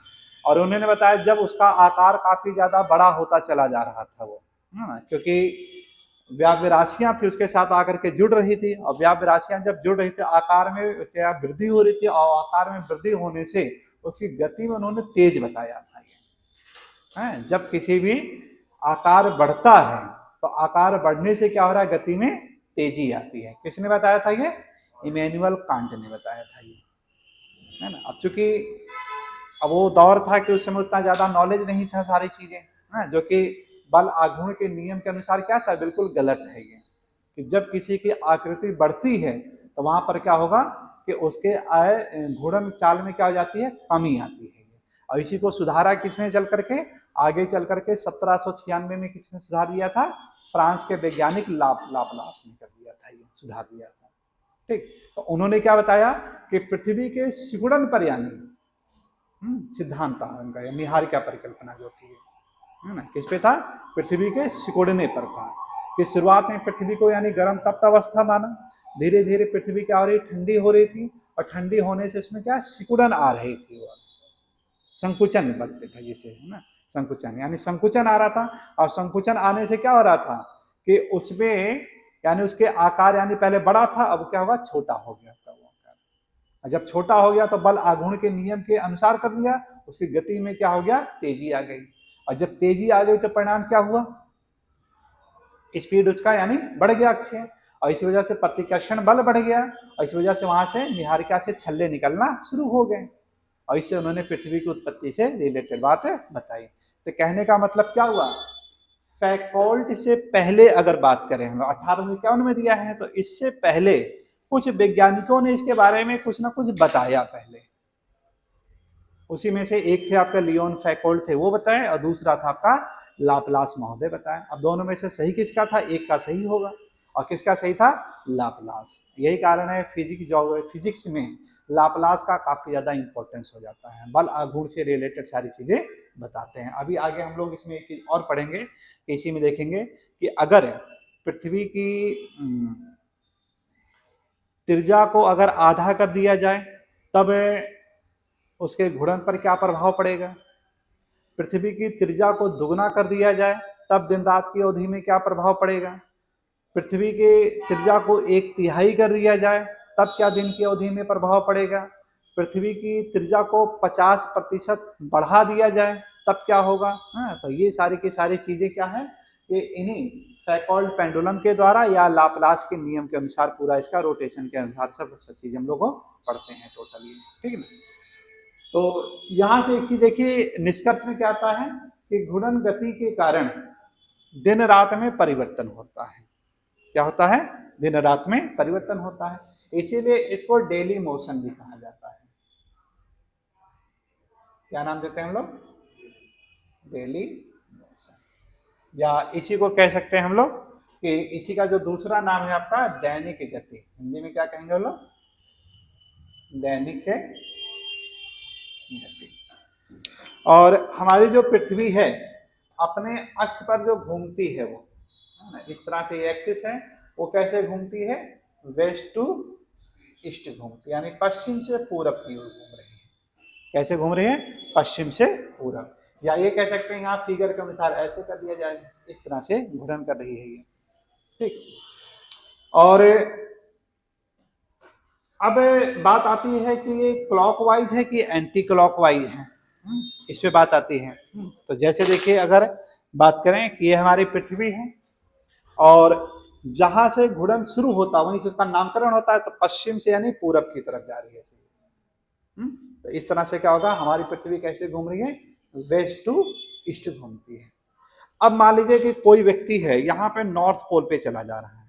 और उन्होंने बताया जब उसका आकार काफी ज्यादा बड़ा होता चला जा रहा था वो, क्योंकि व्याप्य राशियां थी उसके साथ आकर के जुड़ रही थी, और व्याप्य राशियां जब जुड़ रही थी आकार में क्या वृद्धि हो रही थी, और आकार में वृद्धि होने से उसकी गति में उन्होंने तेज बताया था ये। जब किसी भी आकार बढ़ता है तो आकार बढ़ने से क्या हो रहा है, गति में तेजी आती है। किसने बताया था ये, इमैनुअल कांट ने बताया था ये, है ना। अब चूंकि अब वो दौर था कि उस समय उतना ज्यादा नॉलेज नहीं था सारी चीजें, जो कि बल आघूर्ण के नियम के अनुसार क्या था, बिल्कुल गलत है ये, कि जब किसी की आकृति बढ़ती है तो वहां पर क्या होगा कि उसके घूर्णन चाल में क्या हो जाती है, कमी आती है। और इसी को सुधारा किसने चल करके, आगे चल करके 1796 में किसने सुधार दिया था, फ्रांस के वैज्ञानिक लाप्लास ने कर दिया था, ये सुधार दिया था। ठीक, तो उन्होंने क्या बताया कि पृथ्वी के सिकुड़न पर, यानी सिद्धांत था उनका, निहारिका परिकल्पना जो थी, है ना, किस पे था, पृथ्वी के सिकुड़ने पर था। कि शुरुआत में पृथ्वी को यानी गर्म तप्त अवस्था माना, धीरे धीरे पृथ्वी क्या हो रही, ठंडी हो रही थी, और ठंडी होने से इसमें क्या सिकुड़न आ रही थी, वो संकुचन बलते था जिसे, है ना, संकुचन, यानी संकुचन आ रहा था। और संकुचन आने से क्या हो रहा था कि उसमें यानी उसके आकार यानी पहले बड़ा था, अब क्या होगा, छोटा हो गया था वो आकार। जब छोटा हो गया तो बल आघूर्ण के नियम के अनुसार कर दिया, उसकी गति में क्या हो गया, तेजी आ गई। और जब तेजी आ गई तो परिणाम क्या हुआ, स्पीड उसका यानी बढ़ गया अक्षय, और इसी वजह से प्रतिकर्षण बल बढ़ गया, और इस वजह से वहां से निहारिका से छल्ले निकलना शुरू हो गए। और इससे उन्होंने पृथ्वी की उत्पत्ति से रिलेटेड बात बताई। तो कहने का मतलब क्या हुआ, फैकल्ट से पहले अगर बात करें, हम 1851 में दिया है, तो इससे पहले कुछ वैज्ञानिकों ने इसके बारे में कुछ ना कुछ बताया पहले। उसी में से एक थे आपका लियोन फैकल्ट थे, वो बताए, और दूसरा था आपका लाप्लास महोदय बताए। अब दोनों में से सही किसका था, एक का सही होगा, और किसका सही था, लाप्लास। यही कारण है फिजिक्स में लाप्लास का काफी ज्यादा इंपॉर्टेंस हो जाता है, बल आघूर्ण से रिलेटेड सारी चीजें बताते हैं। अभी आगे हम लोग इसमें एक चीज और पढ़ेंगे कि इसी में देखेंगे कि अगर पृथ्वी की त्रिज्या को अगर आधा कर दिया जाए तब उसके घूर्णन पर क्या प्रभाव पड़ेगा, पृथ्वी की त्रिज्या को दुगना कर दिया जाए तब दिन रात की अवधि में क्या प्रभाव पड़ेगा, पृथ्वी के त्रिज्या को 1/3 कर दिया जाए तब क्या दिन की अवधि में प्रभाव पड़ेगा, पृथ्वी की त्रिज्या को 50% बढ़ा दिया जाए तब क्या होगा। तो ये सारी की सारी चीजें क्या है, ये इन्हीं फैकल्ट पेंडुलम के द्वारा या लाप्लास के नियम के अनुसार पूरा इसका रोटेशन के अनुसार सब चीजें हम लोग पढ़ते हैं टोटली, ठीक है ना। तो यहां से एक चीज देखिए, निष्कर्ष में क्या आता है कि घूर्णन गति के कारण दिन रात में परिवर्तन होता है। क्या होता है, दिन रात में परिवर्तन होता है, इसीलिए इसको डेली मोशन भी कहा जाता है। क्या नाम देते हैं हम लोग, डेली मोशन, या इसी को कह सकते हैं हम लोग कि इसी का जो दूसरा नाम है आपका दैनिक गति, हिंदी में क्या कहेंगे हम लोग, दैनिक गति। और हमारी जो पृथ्वी है अपने अक्ष पर जो घूमती है वो, इस तरह से ये एक्सिस है, वो कैसे घूमती है, वेस्ट टू ईस्ट घूमती, यानी पश्चिम से पूरब की ओर घूम रही है। कैसे घूम रही है, पश्चिम से पूरब, या ये कह सकते हैं यहाँ फिगर के अनुसार ऐसे कर दिया जाए, इस तरह से घूर्णन कर रही है ये, ठीक। और अब बात आती है कि ये क्लॉकवाइज है कि एंटी क्लॉकवाइज है, इस पे बात आती है। तो जैसे देखिए, अगर बात करें कि ये हमारी पृथ्वी है और जहां से घूर्णन शुरू होता है वहीं से उसका नामकरण होता है, तो पश्चिम से यानी पूरब की तरफ जा रही है। तो इस तरह से क्या होगा, हमारी पृथ्वी कैसे घूम रही है, वेस्ट टू ईस्ट घूमती है। अब मान लीजिए कि कोई व्यक्ति है यहाँ पे नॉर्थ पोल पे चला जा रहा है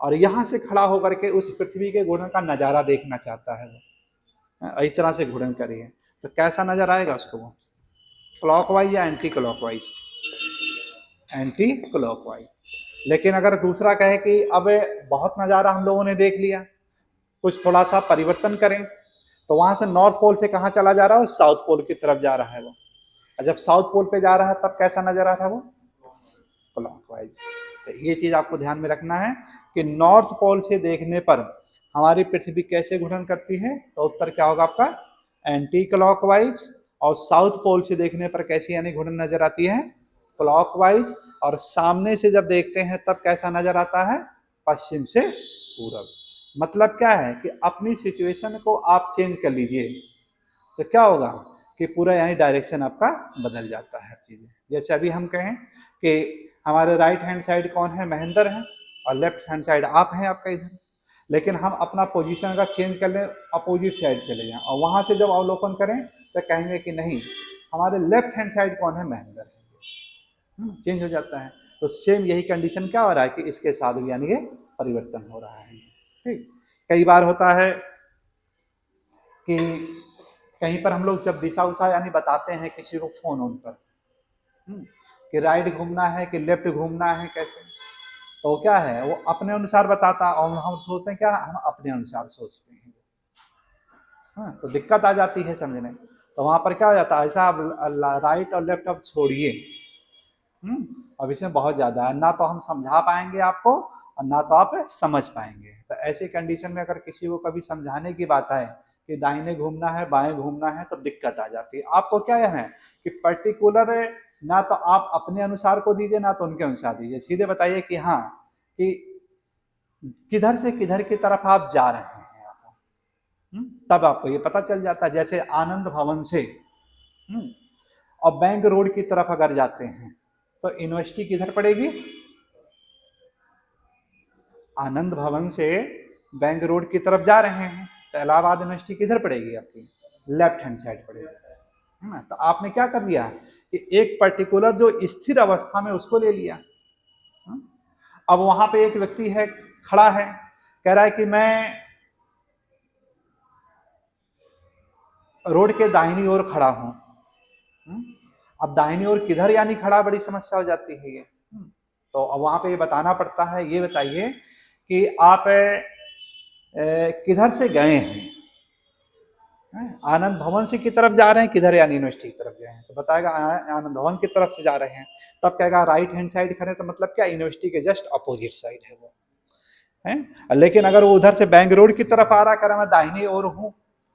और यहाँ से खड़ा होकर के उस पृथ्वी के घूर्णन का नजारा देखना चाहता है, वो इस तरह से घूर्णन करी है, तो कैसा नजर आएगा उसको, वो क्लॉकवाइज या एंटी क्लॉकवाइज, एंटी क्लॉकवाइज। लेकिन अगर दूसरा कहे कि अब बहुत नज़ारा हम लोगों ने देख लिया, कुछ थोड़ा सा परिवर्तन करें, तो वहां से नॉर्थ पोल से कहाँ चला जा रहा है, साउथ पोल की तरफ जा रहा है वो, और जब साउथ पोल पे जा रहा है तब कैसा नजर आ रहा है वो, क्लॉकवाइज। तो ये चीज आपको ध्यान में रखना है कि नॉर्थ पोल से देखने पर हमारी पृथ्वी कैसे घूर्णन करती है, तो उत्तर क्या होगा आपका एंटी क्लॉकवाइज। और साउथ पोल से देखने पर कैसी यानी घूर्णन नजर आती है, क्लॉकवाइज। और सामने से जब देखते हैं तब कैसा नजर आता है, पश्चिम से पूरब। मतलब क्या है कि अपनी सिचुएशन को आप चेंज कर लीजिए तो क्या होगा कि पूरा यानी डायरेक्शन आपका बदल जाता है हर चीज़। जैसे अभी हम कहें कि हमारे राइट हैंड साइड कौन है, महेंद्र है, और लेफ्ट हैंड साइड आप हैं आपका इधर, लेकिन हम अपना पोजीशन का चेंज कर लें, अपोजिट साइड चले जाएं और वहां से जब अवलोकन करें तो कहेंगे कि नहीं हमारे लेफ्ट हैंड साइड कौन है, महेंद्र है। चेंज हो जाता है। तो सेम यही कंडीशन क्या हो रहा है कि इसके साथ भी यानी ये परिवर्तन हो रहा है। ठीक, कई बार होता है कि कहीं पर हम लोग जब दिशा उषा यानी बताते हैं किसी को फोन ऑन पर कि राइट घूमना है कि लेफ्ट घूमना है कैसे, तो क्या है वो अपने अनुसार बताता और हम सोचते हैं क्या, हम अपने अनुसार सोचते हैं। हाँ, तो दिक्कत आ जाती है समझने। तो वहां पर क्या हो जाता है, ऐसा आप राइट और लेफ्ट अब छोड़िए। अब इसमें बहुत ज़्यादा है, ना तो हम समझा पाएंगे आपको और ना तो आप समझ पाएंगे। तो ऐसे कंडीशन में अगर किसी को कभी समझाने की बात आए कि दाहिने घूमना है बाएं घूमना है तो दिक्कत आ जाती है। आपको क्या है कि पर्टिकुलर ना तो आप अपने अनुसार को दीजिए ना तो उनके अनुसार दीजिए, सीधे बताइए कि हाँ कि किधर से किधर की तरफ आप जा रहे हैं तब आपको ये पता चल जाता है। जैसे आनंद भवन से और बैंक रोड की तरफ अगर जाते हैं तो यूनिवर्सिटी किधर पड़ेगी, आनंद भवन से बैंक रोड की तरफ जा रहे हैं तो इलाहाबाद यूनिवर्सिटी किधर पड़ेगी आपकी, लेफ्ट हैंड साइड पड़ेगी, है ना। तो आपने क्या कर दिया कि एक पर्टिकुलर जो स्थिर अवस्था में उसको ले लिया। अब वहां पे एक व्यक्ति है खड़ा है, कह रहा है कि मैं रोड के दाहिनी ओर खड़ा हूं। अब दाहिनी ओर किधर यानी खड़ा, बड़ी समस्या हो जाती है ये। तो अब वहां पे ये बताना पड़ता है, ये बताइए कि आप किधर से गए हैं, आनंद भवन से की तरफ जा रहे हैं किधर, यानी यूनिवर्सिटी की तरफ गए हैं तो बताएगा आनंद भवन की तरफ से जा रहे हैं। तब कहेगा राइट हैंड साइड खड़े, तो मतलब क्या यूनिवर्सिटी के जस्ट अपोजिट साइड है वो, है। लेकिन अगर वो उधर से बैंक रोड की तरफ आ रहा कर मैं दाहिनी ओर हूँ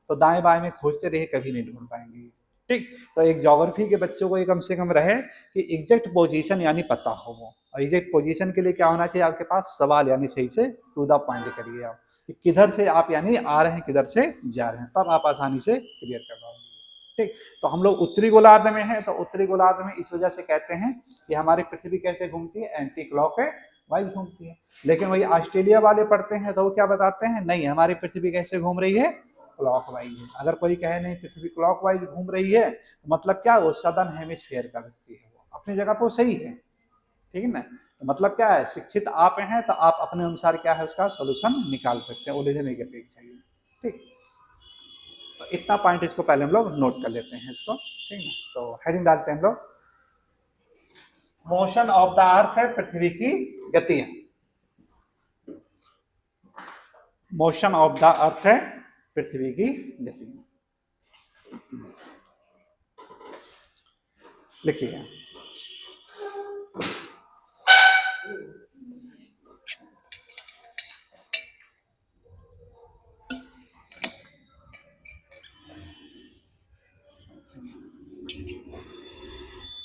तो दाएं बाएं में खोजते रहे कभी नहीं ढूंढ पाएंगे। ठीक, तो एक ज्योग्राफी के बच्चों को ये कम से कम रहे कि एग्जैक्ट पोजीशन यानी पता हो वो। और एग्जैक्ट पोजीशन के लिए क्या होना चाहिए आपके पास, सवाल यानी सही से टू द पॉइंट करिए आप कि किधर से आप यानी आ रहे हैं किधर से जा रहे हैं, तब आप आसानी से क्लियर कर पाओगे। ठीक, तो हम लोग उत्तरी गोलार्ध में हैं तो उत्तरी गोलार्ध में इस वजह से कहते हैं कि हमारी पृथ्वी कैसे घूमती है, एंटी क्लॉक वाइज घूमती है। लेकिन वही ऑस्ट्रेलिया वाले पढ़ते हैं तो वो क्या बताते हैं, नहीं हमारी पृथ्वी कैसे घूम रही है, क्लॉकवाइज है। अगर कोई कहे नहीं पृथ्वी क्लॉकवाइज घूम रही है तो मतलब क्या, वो सदर्न हेमिस्फीयर का व्यक्ति है, वो अपनी जगह पर सही है। ठीक है ना, तो मतलब क्या है, शिक्षित आप हैं तो आप अपने अनुसार क्या है उसका सोल्यूशन निकाल सकते हैं उलझने की अपेक्षा। ठीक, तो इतना पॉइंट इसको पहले हम लोग नोट कर लेते हैं इसको। ठीक है, तो हेडिंग डालते हैं हम लोग, मोशन ऑफ द अर्थ है पृथ्वी की गतियां। मोशन ऑफ द अर्थ है पृथ्वी की गतियां। लिखिए,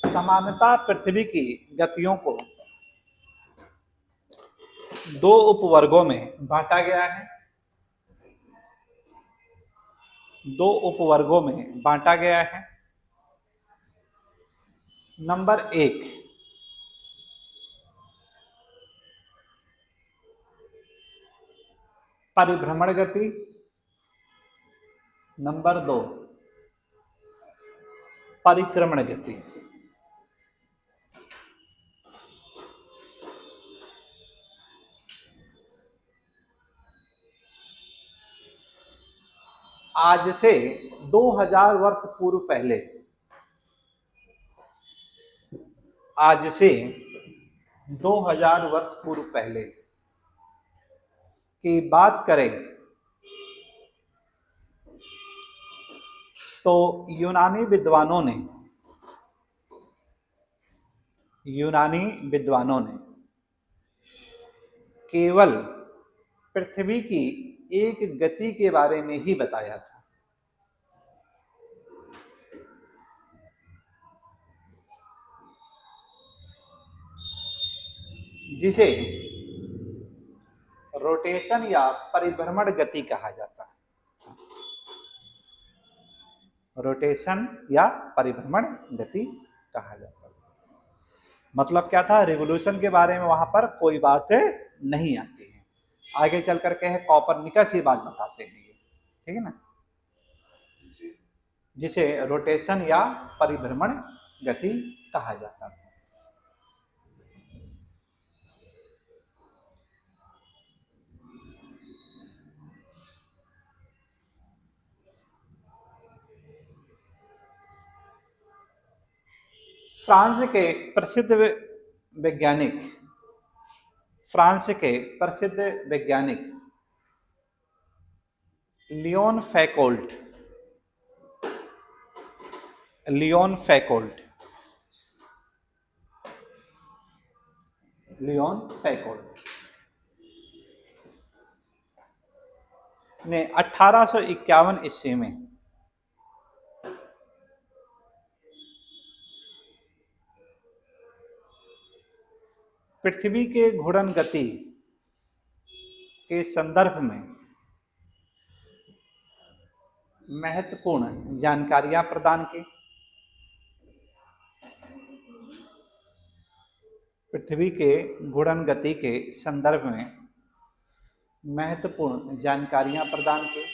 सामान्यतः पृथ्वी की गतियों को दो उपवर्गों में बांटा गया है, दो उपवर्गों में बांटा गया है। नंबर 1, परिभ्रमण गति। नंबर 2, परिक्रमण गति। आज से 2000 वर्ष पूर्व पहले, आज से 2000 वर्ष पूर्व पहले की बात करें तो यूनानी विद्वानों ने यूनानी विद्वानों ने केवल पृथ्वी की एक गति के बारे में ही बताया था, जिसे रोटेशन या परिभ्रमण गति कहा जाता है। रोटेशन या परिभ्रमण गति कहा जाता है। मतलब क्या था, रिवोल्यूशन के बारे में वहां पर कोई बात नहीं आती है। आगे चल करके है कॉपरनिकस ये बात बताते हैं ये, ठीक है ना, जिसे रोटेशन या परिभ्रमण गति कहा जाता है। फ्रांस के प्रसिद्ध वैज्ञानिक लियोन फैकोल्ट ने 1851 ईस्वी में पृथ्वी के घूर्णन गति के संदर्भ में महत्वपूर्ण जानकारियां प्रदान की। पृथ्वी के घूर्णन गति के संदर्भ में महत्वपूर्ण जानकारियां प्रदान की।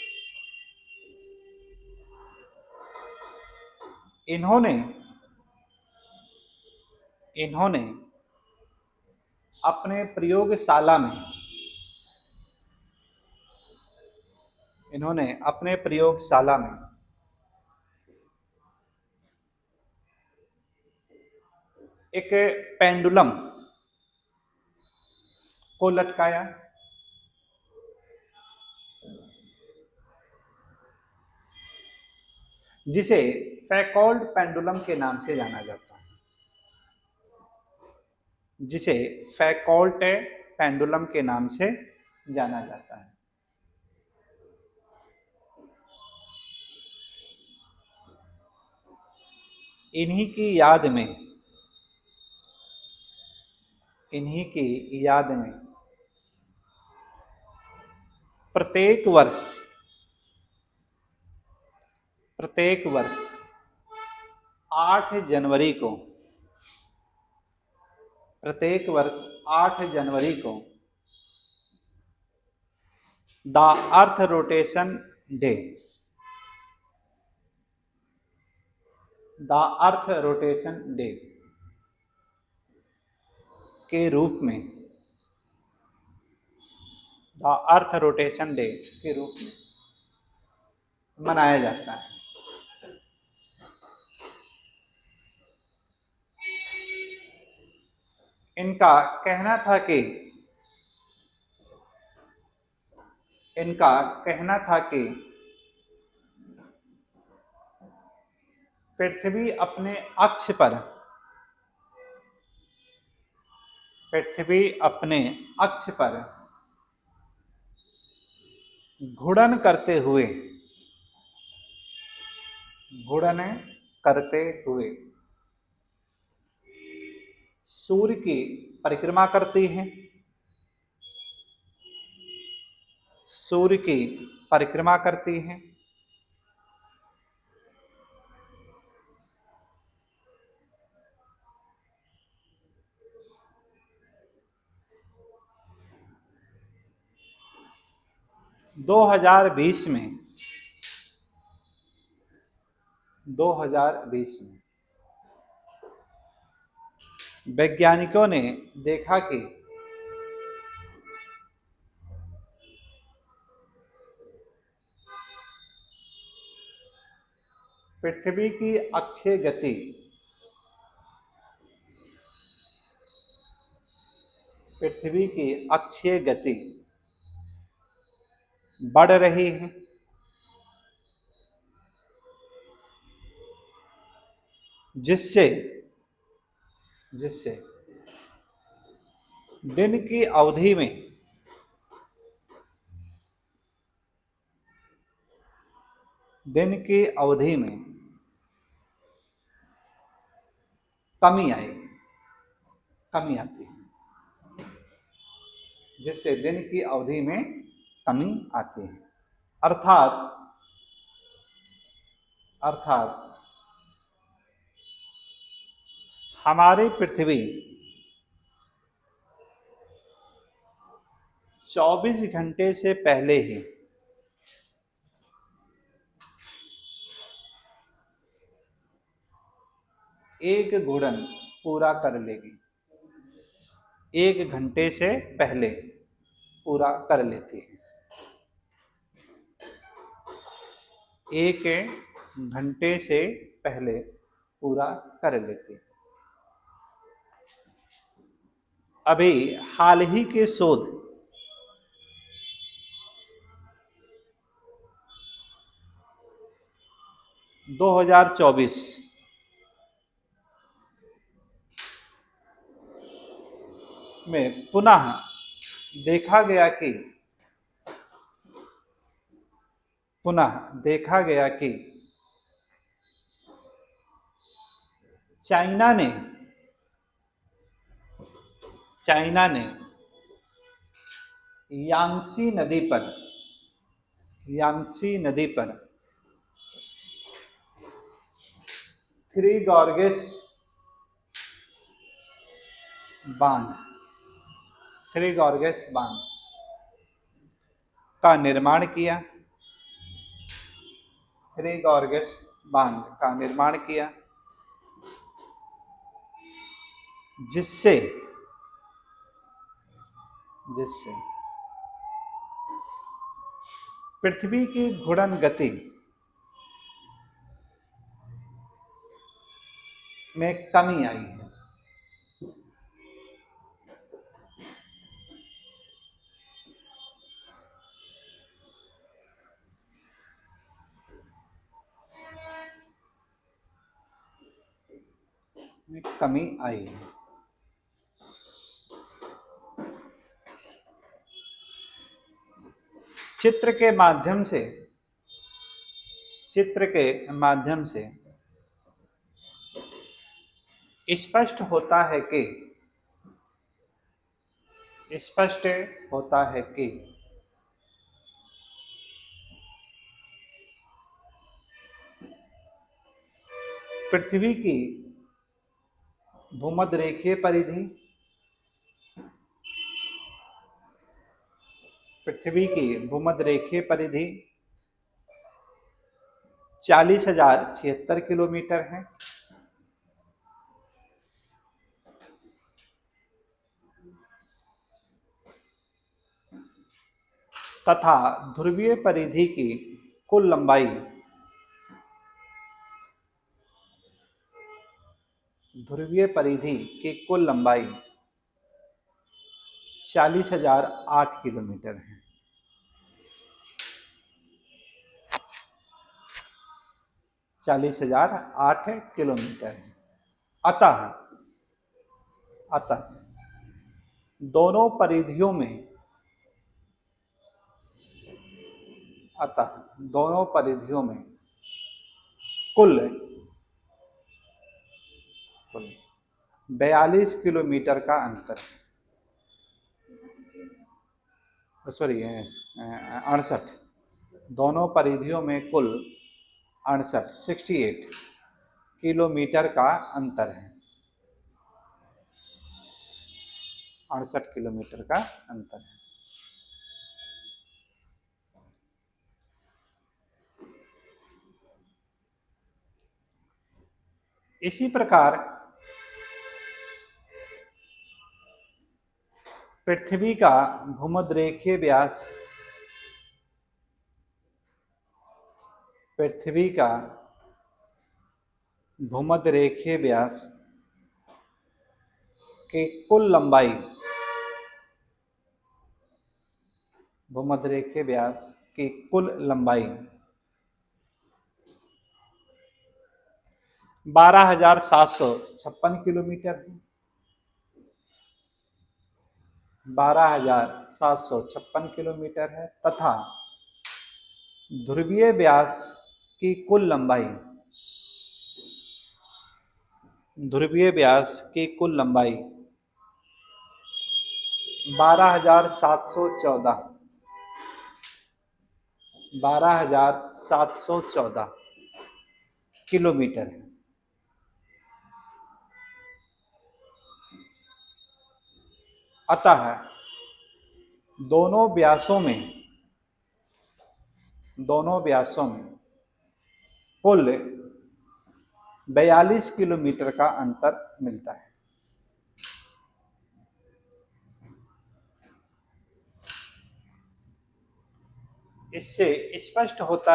इन्होंने अपने प्रयोगशाला में एक पेंडुलम को लटकाया, जिसे फैकोल्ट पेंडुलम के नाम से जाना जाता है। इन्हीं की याद में प्रत्येक वर्ष 8 जनवरी को द अर्थ रोटेशन डे के रूप में मनाया जाता है। इनका कहना था कि पृथ्वी अपने अक्ष पर घूर्णन करते हुए सूर्य की परिक्रमा करती है। दो हजार बीस में वैज्ञानिकों ने देखा कि पृथ्वी की अक्षीय गति बढ़ रही है, जिससे जिससे दिन की अवधि में कमी आएगी, कमी आती है, जिससे दिन की अवधि में कमी आती है। अर्थात हमारी पृथ्वी 24 घंटे से पहले ही एक घूर्णन पूरा कर लेगी, 1 घंटे से पहले पूरा कर लेती है। 1 घंटे से पहले पूरा कर लेती है। अभी हाल ही के शोध दो 2024 में पुनः देखा गया कि चाइना ने यांगत्से नदी पर थ्री गॉर्गेस बांध का निर्माण किया। थ्री गॉर्गेस बांध का निर्माण किया, जिससे पृथ्वी की घूर्णन गति में कमी आई है। चित्र के माध्यम से स्पष्ट होता है कि पृथ्वी की भूमध्यरेखीय परिधि 40,076 किलोमीटर है, तथा ध्रुवीय परिधि की कुल लंबाई 40,008 किलोमीटर है। 40,008 किलोमीटर है। अतः दोनों परिधियों में कुल 42 किलोमीटर का अंतर है। 68, दोनों परिधियों में कुल 68 किलोमीटर का अंतर है। 68 किलोमीटर का अंतर है। इसी प्रकार पृथ्वी का भूमध्यरेखीय व्यास की कुल लंबाई 12,756 किलोमीटर है। 12,756 किलोमीटर है तथा ध्रुवीय व्यास की कुल लंबाई 12,714 किलोमीटर है। अतः दोनों व्यासों में कुल 42 किलोमीटर का अंतर मिलता है। इससे स्पष्ट होता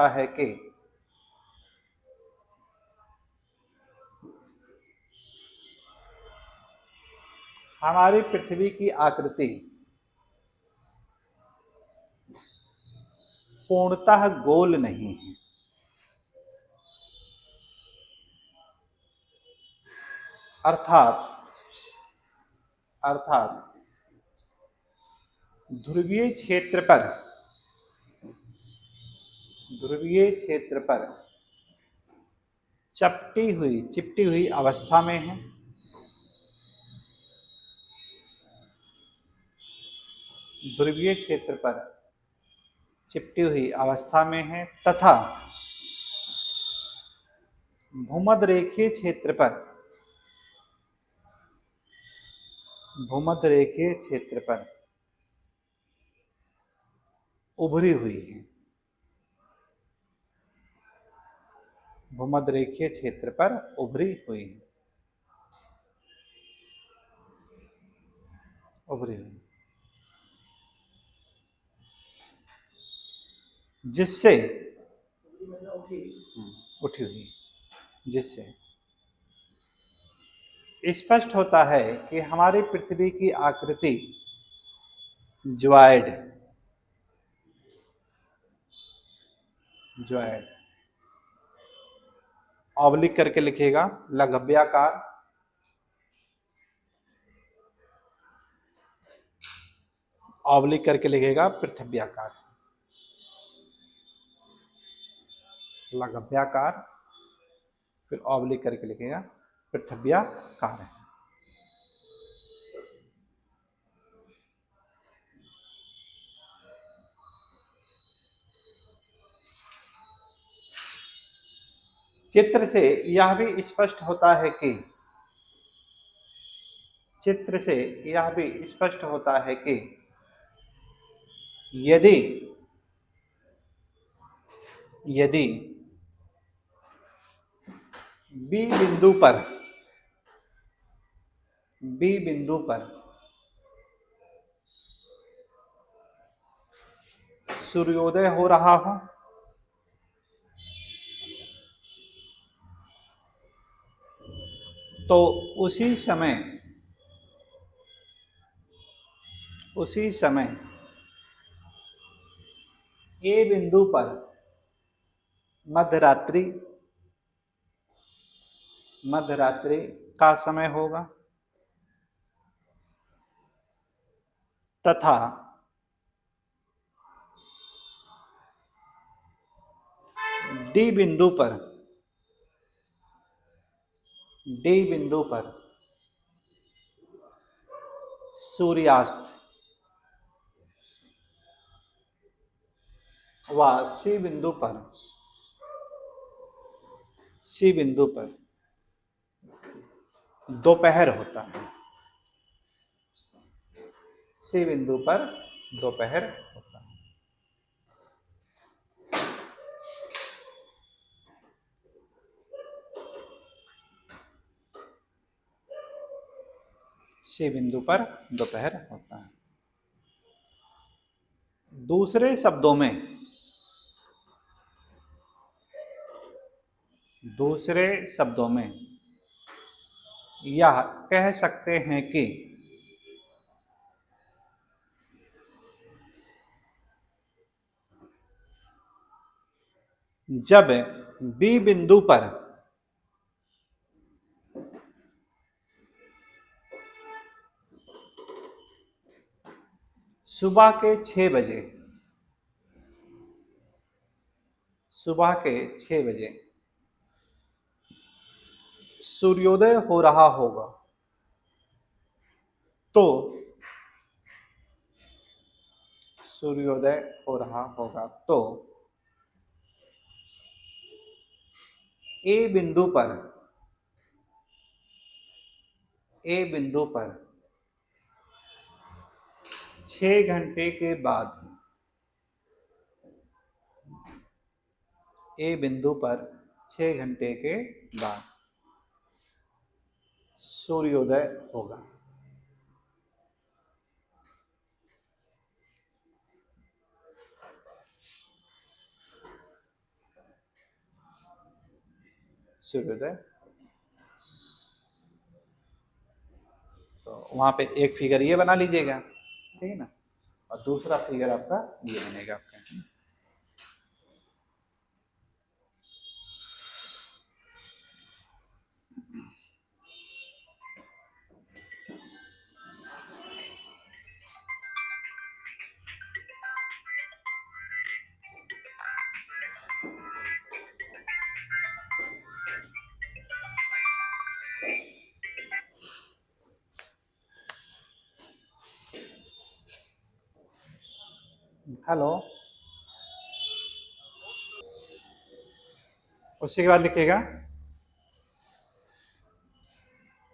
है कि हमारी पृथ्वी की आकृति पूर्णतः गोल नहीं है। अर्थात ध्रुवीय क्षेत्र पर चिपटी हुई अवस्था में है। ध्रुवीय क्षेत्र पर चिपटी हुई अवस्था में है तथा भूमध्यरेखीय क्षेत्र पर उभरी हुई है। भूमध्यरेखीय क्षेत्र पर उभरी हुई है। जिससे उठी हुई जिससे स्पष्ट होता है कि हमारी पृथ्वी की आकृति ज्वाइड ऑब्लिक करके लिखेगा, लघव्याकार, ऑब्लिक करके लिखेगा पृथ्व्याकार, लघव्याकार, फिर ऑब्लिक करके लिखेगा पृथ्व्याकार है। चित्र से यह भी स्पष्ट होता है कि यदि बी बिंदु पर सूर्योदय हो रहा हो तो उसी समय ए बिंदु पर मध्यरात्रि का समय होगा तथा डी बिंदु पर सूर्यास्त व सी बिंदु पर दोपहर होता है। सी बिंदु पर दोपहर होता है। सी बिंदु पर दोपहर होता है। दूसरे शब्दों में यह कह सकते हैं कि जब बी बिंदु पर सुबह के 6 बजे, सुबह के 6 बजे सूर्योदय हो रहा होगा, तो सूर्योदय हो रहा होगा तो ए बिंदु पर, ए बिंदु पर 6 घंटे के बाद, ए बिंदु पर 6 घंटे के बाद सूर्योदय होगा। सूर्योदय, तो वहां पे एक फिगर ये बना लीजिएगा, ठीक है ना, और दूसरा फिगर आपका ये बनेगा आपका। हेलो, उसके बाद लिखिएगा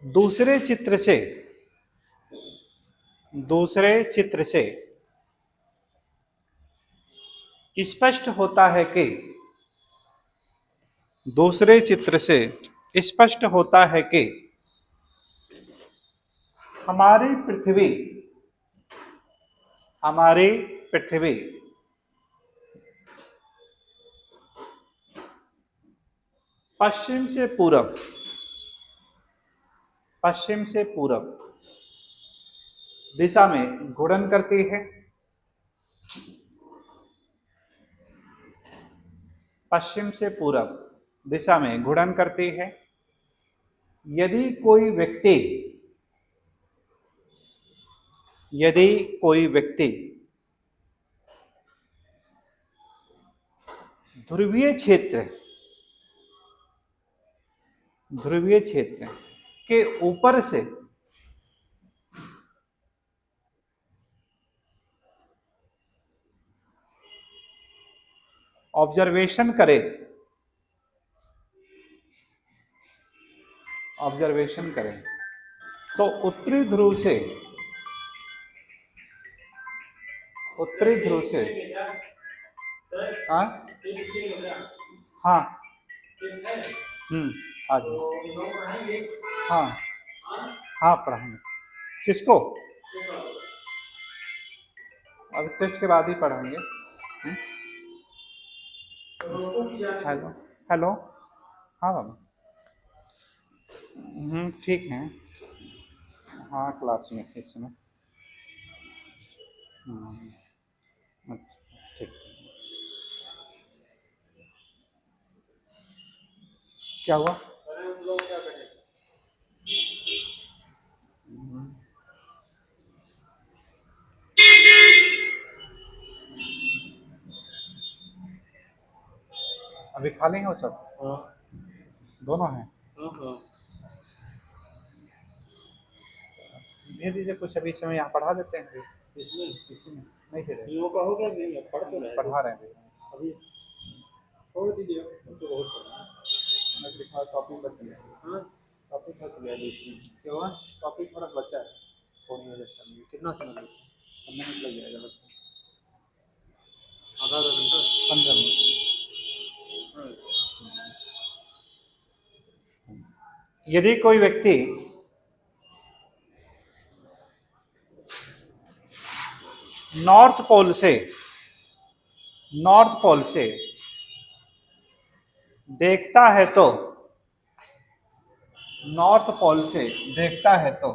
दूसरे चित्र से, दूसरे चित्र से स्पष्ट होता है कि, दूसरे चित्र से स्पष्ट होता है कि हमारी पृथ्वी, हमारी पृथ्वी पश्चिम से पूरब, पश्चिम से पूरब दिशा में घूर्णन करती है, पश्चिम से पूरब दिशा में घूर्णन करती है। यदि कोई व्यक्ति, यदि कोई व्यक्ति ध्रुवीय क्षेत्र, ध्रुवीय क्षेत्र के ऊपर से ऑब्जर्वेशन करे, ऑब्जर्वेशन करें, तो उत्तरी ध्रुव से, उत्तरी ध्रुव से, हाँ हाँ आज हाँ हाँ पढ़ाएंगे। किसको? अब टेस्ट के बाद ही पढ़ाएंगे। हेलो हेलो, हाँ बाबा, ठीक है, हाँ क्लास में इस समय। अच्छा ठीक, क्या हुआ? अभी खा लेंगे वो सब? दोनों हैं? दे दीजिए कुछ, अभी समय यहाँ पढ़ा देते हैं। इसमें इसमें नहीं दे रहे, वो कहोगे नहीं, पढ़ तो रहे, पढ़ा रहे हैं अभी, छोड़ दीजिए, तो बहुत मैं लिखा टॉपिक बच गया। हाँ टॉपिक बच गया इसमें, क्या हुआ? टॉपिक थोड़ा बचा है, कितना समय लगेगा? 15 मिनट लग जाएगा, लगता है आधा घंटा, 15 मिनट। यदि कोई व्यक्ति नॉर्थ पोल से, नॉर्थ पोल से देखता है तो, नॉर्थ पोल से देखता है तो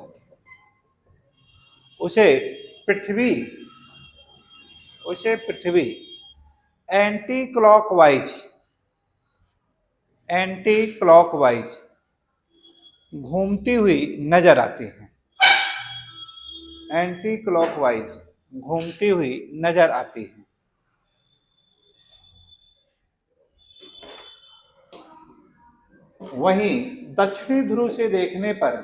उसे पृथ्वी, उसे पृथ्वी एंटी क्लॉकवाइज, एंटी क्लॉकवाइज घूमती हुई नजर आती है, एंटी क्लॉकवाइज घूमती हुई नजर आती है। वहीं दक्षिणी ध्रुव से देखने पर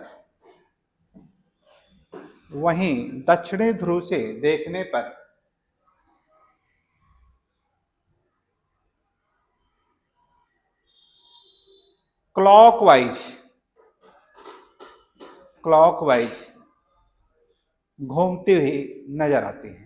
क्लॉकवाइज घूमती हुई नजर आती है।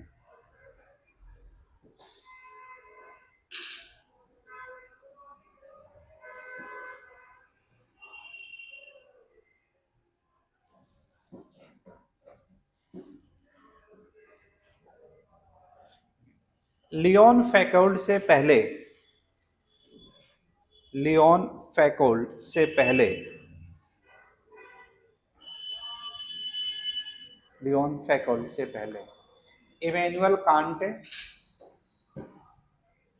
लियोन फैकोल्ट से पहले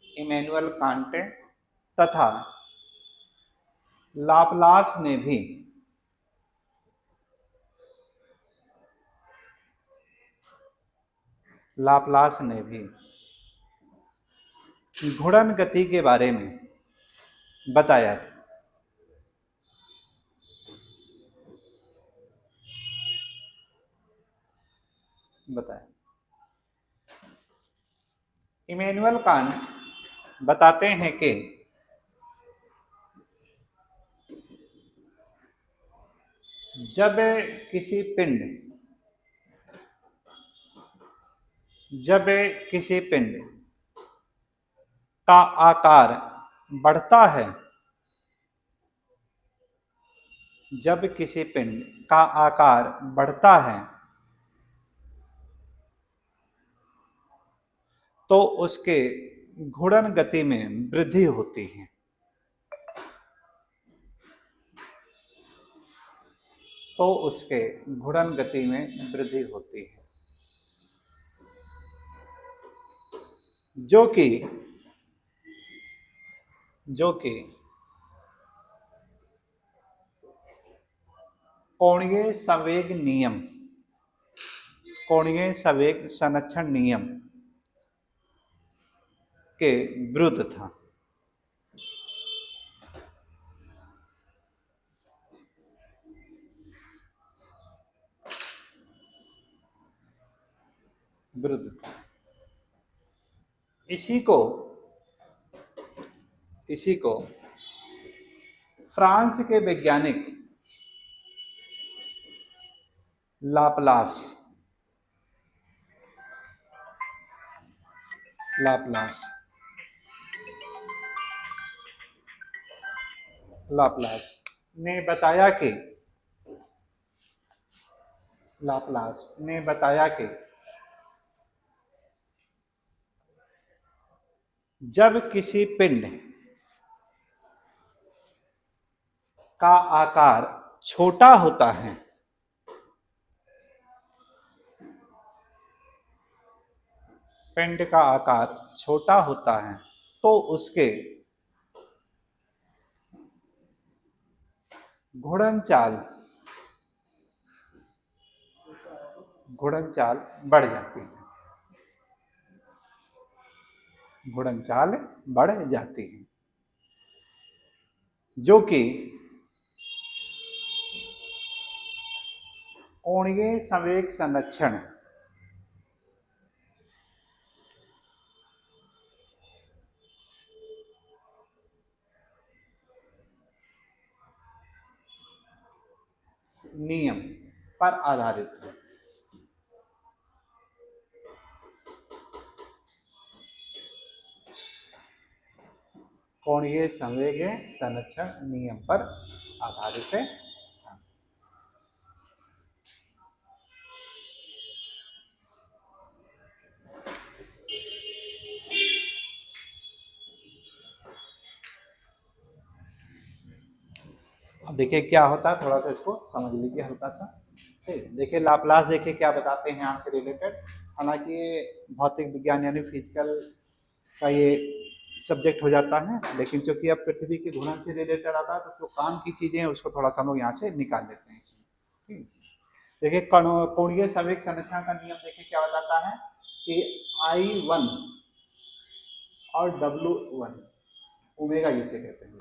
इमैनुअल कांट तथा लाप्लास ने भी घूर्णन गति के बारे में बताया था। इमैनुअल कांट बताते हैं कि जब किसी पिंड का आकार बढ़ता है, तो उसके घूर्णन गति में वृद्धि होती है। जो कि कोणीय संवेग संरक्षण नियम के विरुद्ध था। इसी को फ्रांस के वैज्ञानिक लाप्लास ने बताया कि जब किसी पिंड का आकार छोटा होता है, तो उसके घूर्णन चाल बढ़ जाती है। जो कि कोणीय संवेग संरक्षण नियम पर आधारित है। कोणीय संवेग संरक्षण नियम पर आधारित है। अब देखिए क्या होता है, थोड़ा सा इसको समझ लीजिए हल्का सा। ठीक, देखिए लाप्लास देखिए क्या बताते हैं यहाँ से रिलेटेड। हालांकि ये भौतिक विज्ञान यानी फिजिकल का ये सब्जेक्ट हो जाता है, लेकिन चूंकि अब पृथ्वी के घूर्णन से रिलेटेड आता है तो जो काम की चीजें हैं उसको थोड़ा सा हम लोग यहाँ से निकाल लेते हैं। ठीक, देखिए कोणीय संवेग संरक्षण का नियम देखिए क्या बताता है कि I1 और W1 ओमेगा जिसे कहते हैं,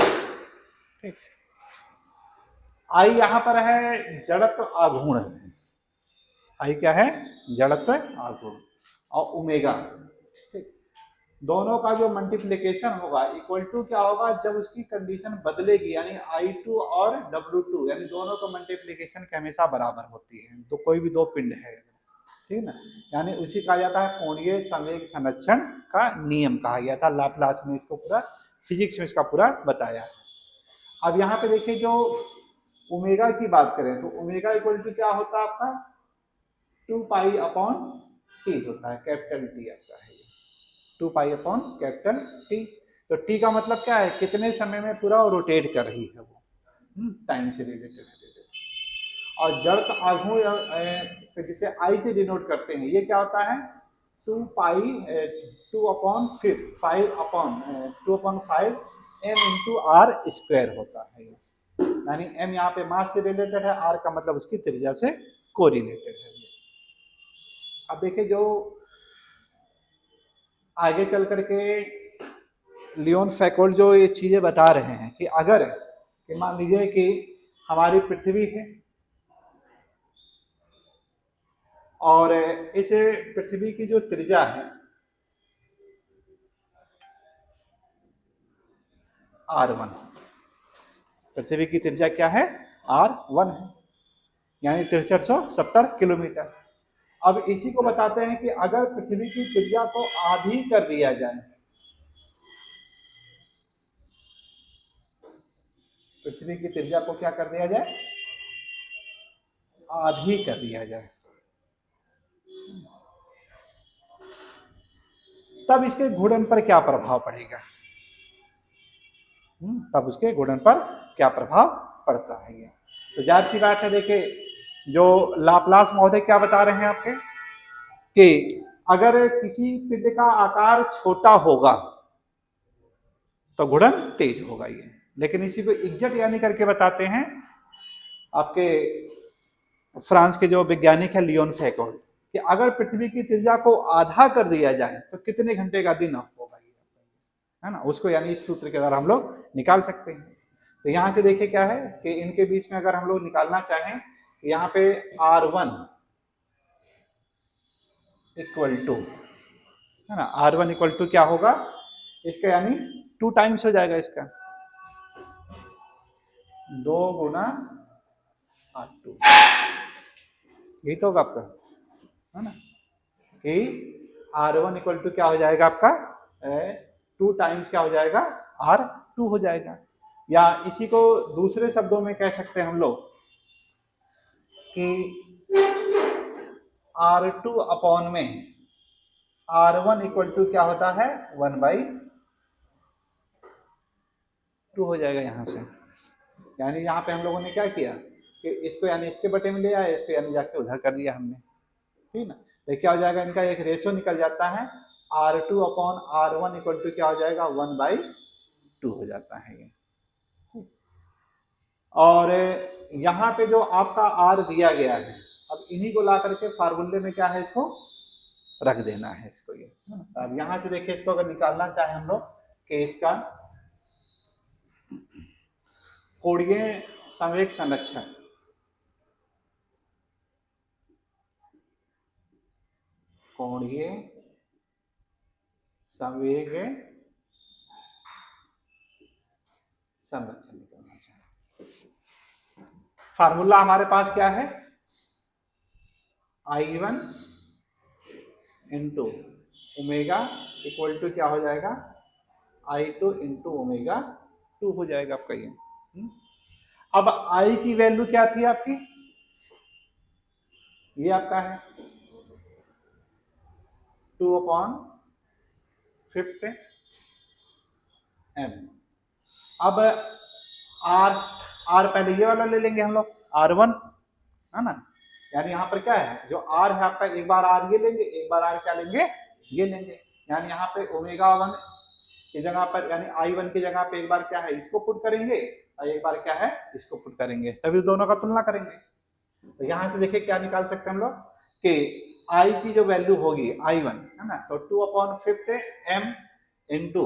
ठीक। आई यहाँ पर है जड़त्व आघूर्ण, आई क्या है, जड़त्व आघूर्ण, और ओमेगा, ठीक। दोनों का जो मल्टीप्लिकेशन होगा इक्वल टू क्या होगा, जब उसकी कंडीशन बदलेगी, यानी I2 और W2, यानी दोनों का मल्टीप्लिकेशन के हमेशा बराबर होती है, तो कोई भी दो पिंड है, ठीक ना, यानी उसी कहा जाता है कोणीय संवेग संरक्षण का नियम कहा गया था। लाप्लास ने इसको पूरा फिजिक्स में इसका पूरा बताया है। अब यहाँ पे देखिए जो ओमेगा की बात करें तो ओमेगा इक्वल टू क्या होता है आपका 2 पाई अपॉन टी होता है, कैपिटल टी आपका है 2 पाई अपॉन कैपिटल टी। तो टी का मतलब क्या है, कितने समय में पूरा रोटेट कर रही है वो, टाइम से रिलेटेड है। और जड़ आघूर्ण जिसे आई से डिनोट करते हैं, ये क्या होता है 2 pi 2 upon 5 m into r square होता है, यानी एम यहाँ पे मास से रिलेटेड है, आर का मतलब उसकी त्रिज्या से कोरिलेटेड है। अब देखिए जो आगे चल करके लियोन फैकोल्ट जो ये चीजें बता रहे हैं कि अगर मान लीजिए कि हमारी पृथ्वी है और इस पृथ्वी की जो त्रिज्या है R1, पृथ्वी की त्रिज्या क्या है R1 है, यानी 6370 किलोमीटर। अब इसी को बताते हैं कि अगर पृथ्वी की त्रिज्या को आधी कर दिया जाए, पृथ्वी की त्रिज्या को क्या कर दिया जाए, आधी कर दिया जाए, तब इसके घूर्णन पर क्या प्रभाव पड़ेगा, तब उसके घूर्णन पर क्या प्रभाव पड़ता है। ये तो जाहिर सी बात है, देखिए जो लाप्लास महोदय क्या बता रहे हैं आपके कि अगर किसी पिंड का आकार छोटा होगा तो घूर्णन तेज होगा ये, लेकिन इसी को एग्जैक्ट यानी करके बताते हैं आपके फ्रांस के जो वैज्ञानिक है लियोन फैकोल्ट, कि अगर पृथ्वी की त्रिज्या को आधा कर दिया जाए तो कितने घंटे का दिन होगा ये, है ना, उसको यानी इस सूत्र के द्वारा हम लोग निकाल सकते हैं। तो यहाँ से देखिए क्या है कि इनके बीच में अगर हम लोग निकालना चाहें, यहाँ पे R1 इक्वल टू, है ना, R1 इक्वल टू क्या होगा इसका, यानी 2 टाइम्स हो जाएगा इसका, 2 गुना R2, यही तो होगा आपका, है ना, कि R1 इक्वल टू क्या हो जाएगा आपका 2 टाइम्स क्या हो जाएगा R2 हो जाएगा। या इसी को दूसरे शब्दों में कह सकते हैं हम लोग कि R2 अपॉन में R1 इक्वल टू क्या होता है 1/2 हो जाएगा यहाँ से। यानी यहाँ पे हम लोगों ने क्या किया कि इसको यानी इसके बटे में ले आए, इसको यानी जाके उधर कर दिया हमने, ठीक ना। तो क्या हो जाएगा, इनका एक रेशो निकल जाता है, R2 upon R1 equal to क्या हो जाएगा 1/2 हो जाता है ये। और यहाँ पे जो आपका R दिया गया है, अब इन्हीं को ला करके फार्मूले में क्या है इसको रख देना है इसको ये। अब यहाँ से देखिए इसको अगर निकालना चाहे हम लोग कि इसका कोणीय संवेग संरक्षण, कोणीय संवेग संरक्षण निकालना चाहिए। फार्मूला हमारे पास क्या है, I1 into omega equal to क्या हो जाएगा I2 इंटू ओमेगा 2 हो जाएगा आपका ये। अब I की वैल्यू क्या थी आपकी, ये आपका है 2/5 m। अब R पहले ये वाला ले लेंगे हम लोग R1, है ना, यानी यहाँ पर क्या है जो R है आपका, एक बार R ये लेंगे, एक बार R क्या लेंगे ये लेंगे, यानी यहाँ पे ओमेगा 1 की जगह पर यानी I1 की जगह पे एक बार क्या है इसको पुट करेंगे और एक बार क्या है इसको पुट करेंगे, तभी दोनों का तुलना करेंगे। तो यहाँ से देखिए क्या निकाल सकते हैं हम लोग कि आई की जो वैल्यू होगी I1 है ना, तो 2/5 m इंटू,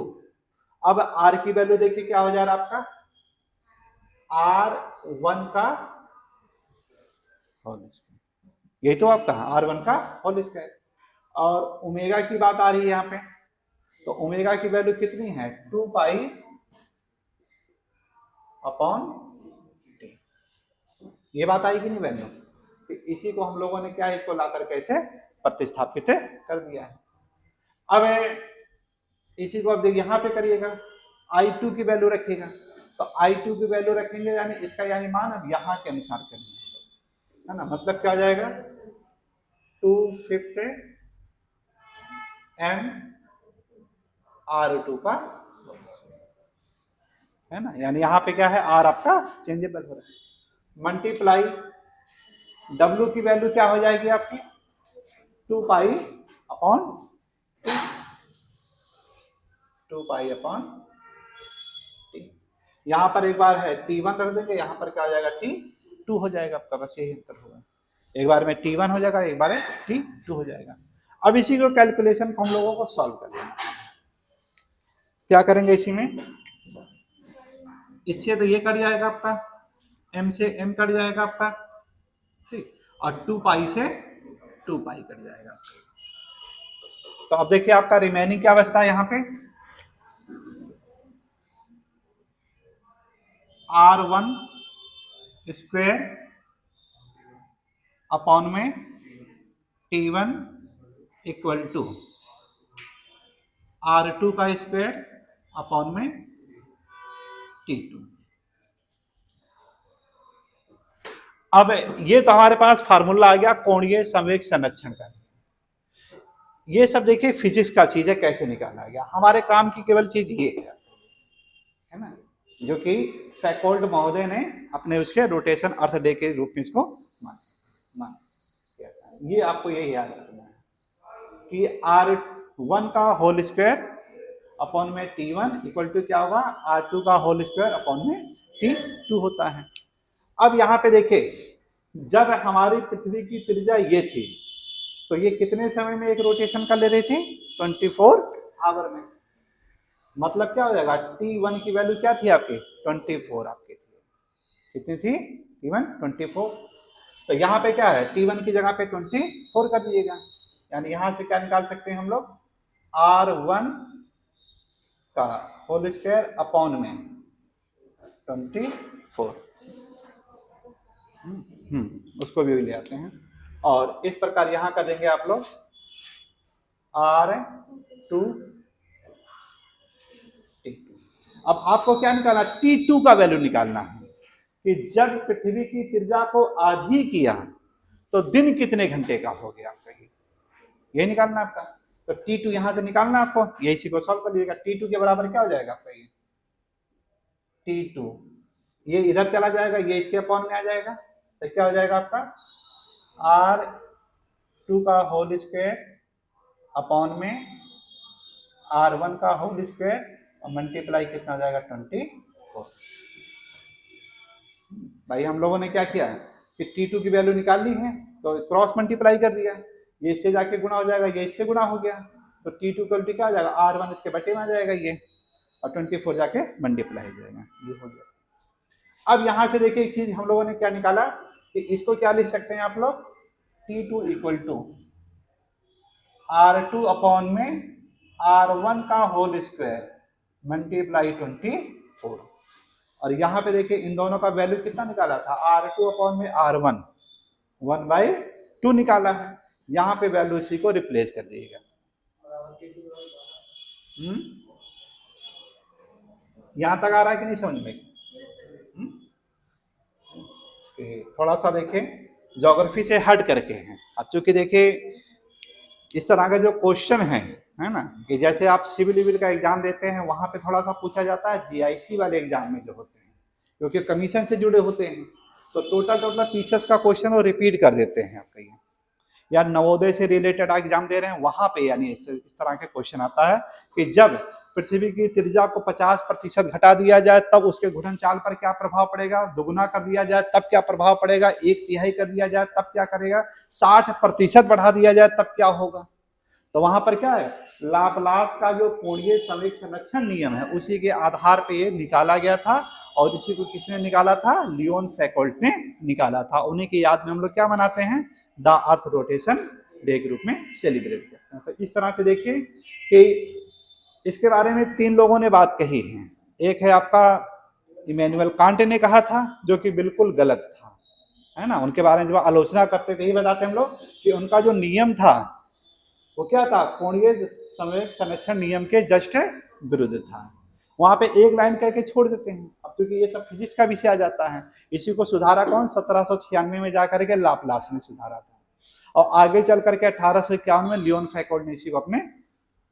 अब आर की वैल्यू देखिए क्या हो जा रहा है आपका, R1 का होल स्क्वायर, यही तो आपका R1 का होल स्क्वायर। और ओमेगा की बात आ रही है यहाँ पे, तो ओमेगा की वैल्यू कितनी है 2 पाई अपॉन टी, ये बात आई कि नहीं वैल्यू। तो इसी को हम लोगों ने क्या, इसको लाकर कैसे प्रतिस्थापित कर दिया है। अब इसी को अब देखिए यहाँ पे करिएगा, I2 की वैल्यू रखिएगा, तो I2 की वैल्यू रखेंगे यानी इसका यानी मान अब यहाँ के अनुसार करेंगे, है ना, मतलब क्या हो जाएगा 250 m R2 का, है ना, यानी यहाँ पे क्या है R आपका चेंजेबल हो रहा है, मल्टीप्लाई W की वैल्यू क्या हो जाएगी आपकी 2 पाई अपॉन टी। यहाँ पर एक बार है T1 रख देंगे, यहाँ पर क्या हो जाएगा T2 हो जाएगा आपका, बस यही अंतर होगा, एक बार में T1 हो जाएगा, एक बार में T2 हो जाएगा। अब इसी को कैलकुलेशन को हम लोगों को सॉल्व कर लेंगे। क्या करेंगे इसी में, इससे तो ये कट जाएगा आपका, m से m कट जाएगा आपका, ठीक, और 2 पाई से 2 पाई कट जाएगा। तो अब देखिए आपका रिमेनिंग क्या बचता है यहाँ पे, R1 स्क्वायर अपॉन में T1 इक्वल टू R2 का स्क्वायर अपॉन में T2। अब ये तो हमारे पास फार्मूला आ गया कोणीय संवेग संरक्षण का। ये सब देखिए फिजिक्स का चीज है, कैसे निकाला गया, हमारे काम की केवल चीज ये है ना, जो कि फैकोल्ट महोदय ने अपने उसके रोटेशन अर्थ डे के रूप में इसको मान ये आपको यही याद रखना है कि R1 का होल स्क्वायर अपॉन में T1 इक्वल टू क्या होगा R2 का होल स्क्वायर अपॉन में T2 होता है। अब यहाँ पे देखिए, जब हमारी पृथ्वी की त्रिज्या ये थी तो ये कितने समय में एक रोटेशन कर ले रही थी 24 आवर में, मतलब क्या हो जाएगा T1 की वैल्यू क्या थी आपकी 24 आपकी थी, कितनी थी T1 24। तो यहाँ पे क्या है T1 की जगह पे 24 कर दीजिएगा, यानी यहाँ से क्या निकाल सकते हैं हम लोग R1 का होल स्क्वायर अपॉन में 24, उसको भी ले आते हैं। और इस प्रकार यहाँ का देंगे आप लोग R2 T2। अब आपको क्या निकालना, T2 का वैल्यू निकालना है कि जब पृथ्वी की त्रिज्या को आधी किया तो दिन कितने घंटे का हो गया आपका, ये निकालना आपका। तो T2 यहां से निकालना आपको, ये इसी को सॉल्व कर लीजिएगा। T2 के बराबर क्या हो जाएगा आपका, ये T2 ये इधर चला जाएगा, ये इसके अपॉन में आ जाएगा, तो क्या हो जाएगा आपका R2 का होल स्क्वायर अपॉन में R1 का होल स्क्वायर और मल्टीप्लाई कितना हो जाएगा 24। भाई हम लोगों ने क्या किया कि T2 की वैल्यू निकाल ली है तो क्रॉस मल्टीप्लाई कर दिया, ये इससे जाके गुणा हो जाएगा, ये इससे गुणा हो गया, तो T2 क्वालिटी क्या हो जाएगा R1 इसके बटे में आ जाएगा ये, और 24 जाके मल्टीप्लाई हो जाएगा, ये हो गया। अब यहां से देखिए एक चीज हम लोगों ने क्या निकाला कि इसको क्या लिख सकते हैं आप लोग T2 equal to R2 upon में R1 का होल स्क्वायर मल्टीप्लाई 24। और यहाँ पे देखिए इन दोनों का वैल्यू कितना निकाला था R2 अपॉन में R1 1/2 निकाला है, यहाँ पे वैल्यू इसी को रिप्लेस कर दीजिएगा। यहाँ तक आ रहा है कि नहीं समझ में? थोड़ा सा देखें ज्योग्राफी से हट करके हैं अब, चूंकि देखिए इस तरह का जो क्वेश्चन है ना, कि जैसे आप सिविल विल का एग्जाम देते हैं वहां पे थोड़ा सा पूछा जाता है, जीआईसी वाले एग्जाम में जो होते हैं क्योंकि कमीशन से जुड़े होते हैं तो टोटल पीसेस का क्वेश्चन वो रिपीट कर देते हैं आपका, ये या नवोदय से रिलेटेड एग्जाम दे रहे हैं वहां पे, यानी इस तरह के क्वेश्चन आता है कि जब पृथ्वी की त्रिज्या को 50% घटा दिया जाए तब उसके घूर्णन चाल पर क्या प्रभाव पड़ेगा, दुगुना कर दिया जाए तब क्या प्रभाव पड़ेगा, 1/3 कर दिया जाए तब क्या करेगा, 60% बढ़ा दिया जाए तब क्या होगा। तो वहां पर क्या है, लाप्लास का जो कोणीय संवेग संरक्षण नियम है उसी के आधार पर ये निकाला गया था और इसी को किसने निकाला था, लियोन फैकोल्ट ने निकाला था। उन्हीं की याद में हम लोग क्या मनाते हैं, द अर्थ रोटेशन डे के रूप में सेलिब्रेट करते हैं। तो इस तरह से देखिए कि इसके बारे में 3 लोगों ने बात कही है। एक है आपका इमैनुअल कांट ने कहा था जो कि बिल्कुल गलत था, है ना। उनके बारे में जब आलोचना करते थे यही बताते हम लोग कि उनका जो नियम था वो क्या था, कोणीय संवेग संरक्षण नियम के जस्ट विरुद्ध था। वहां पे एक लाइन कह के छोड़ देते हैं। अब क्योंकि ये सब फिजिक्स का विषय आ जाता है, इसी को सुधारा कौन, 1796 में जाकर के लाप्लास ने सुधारा था और आगे चल करके 1851 में लियोन फैकोल्ट ने इसी को अपने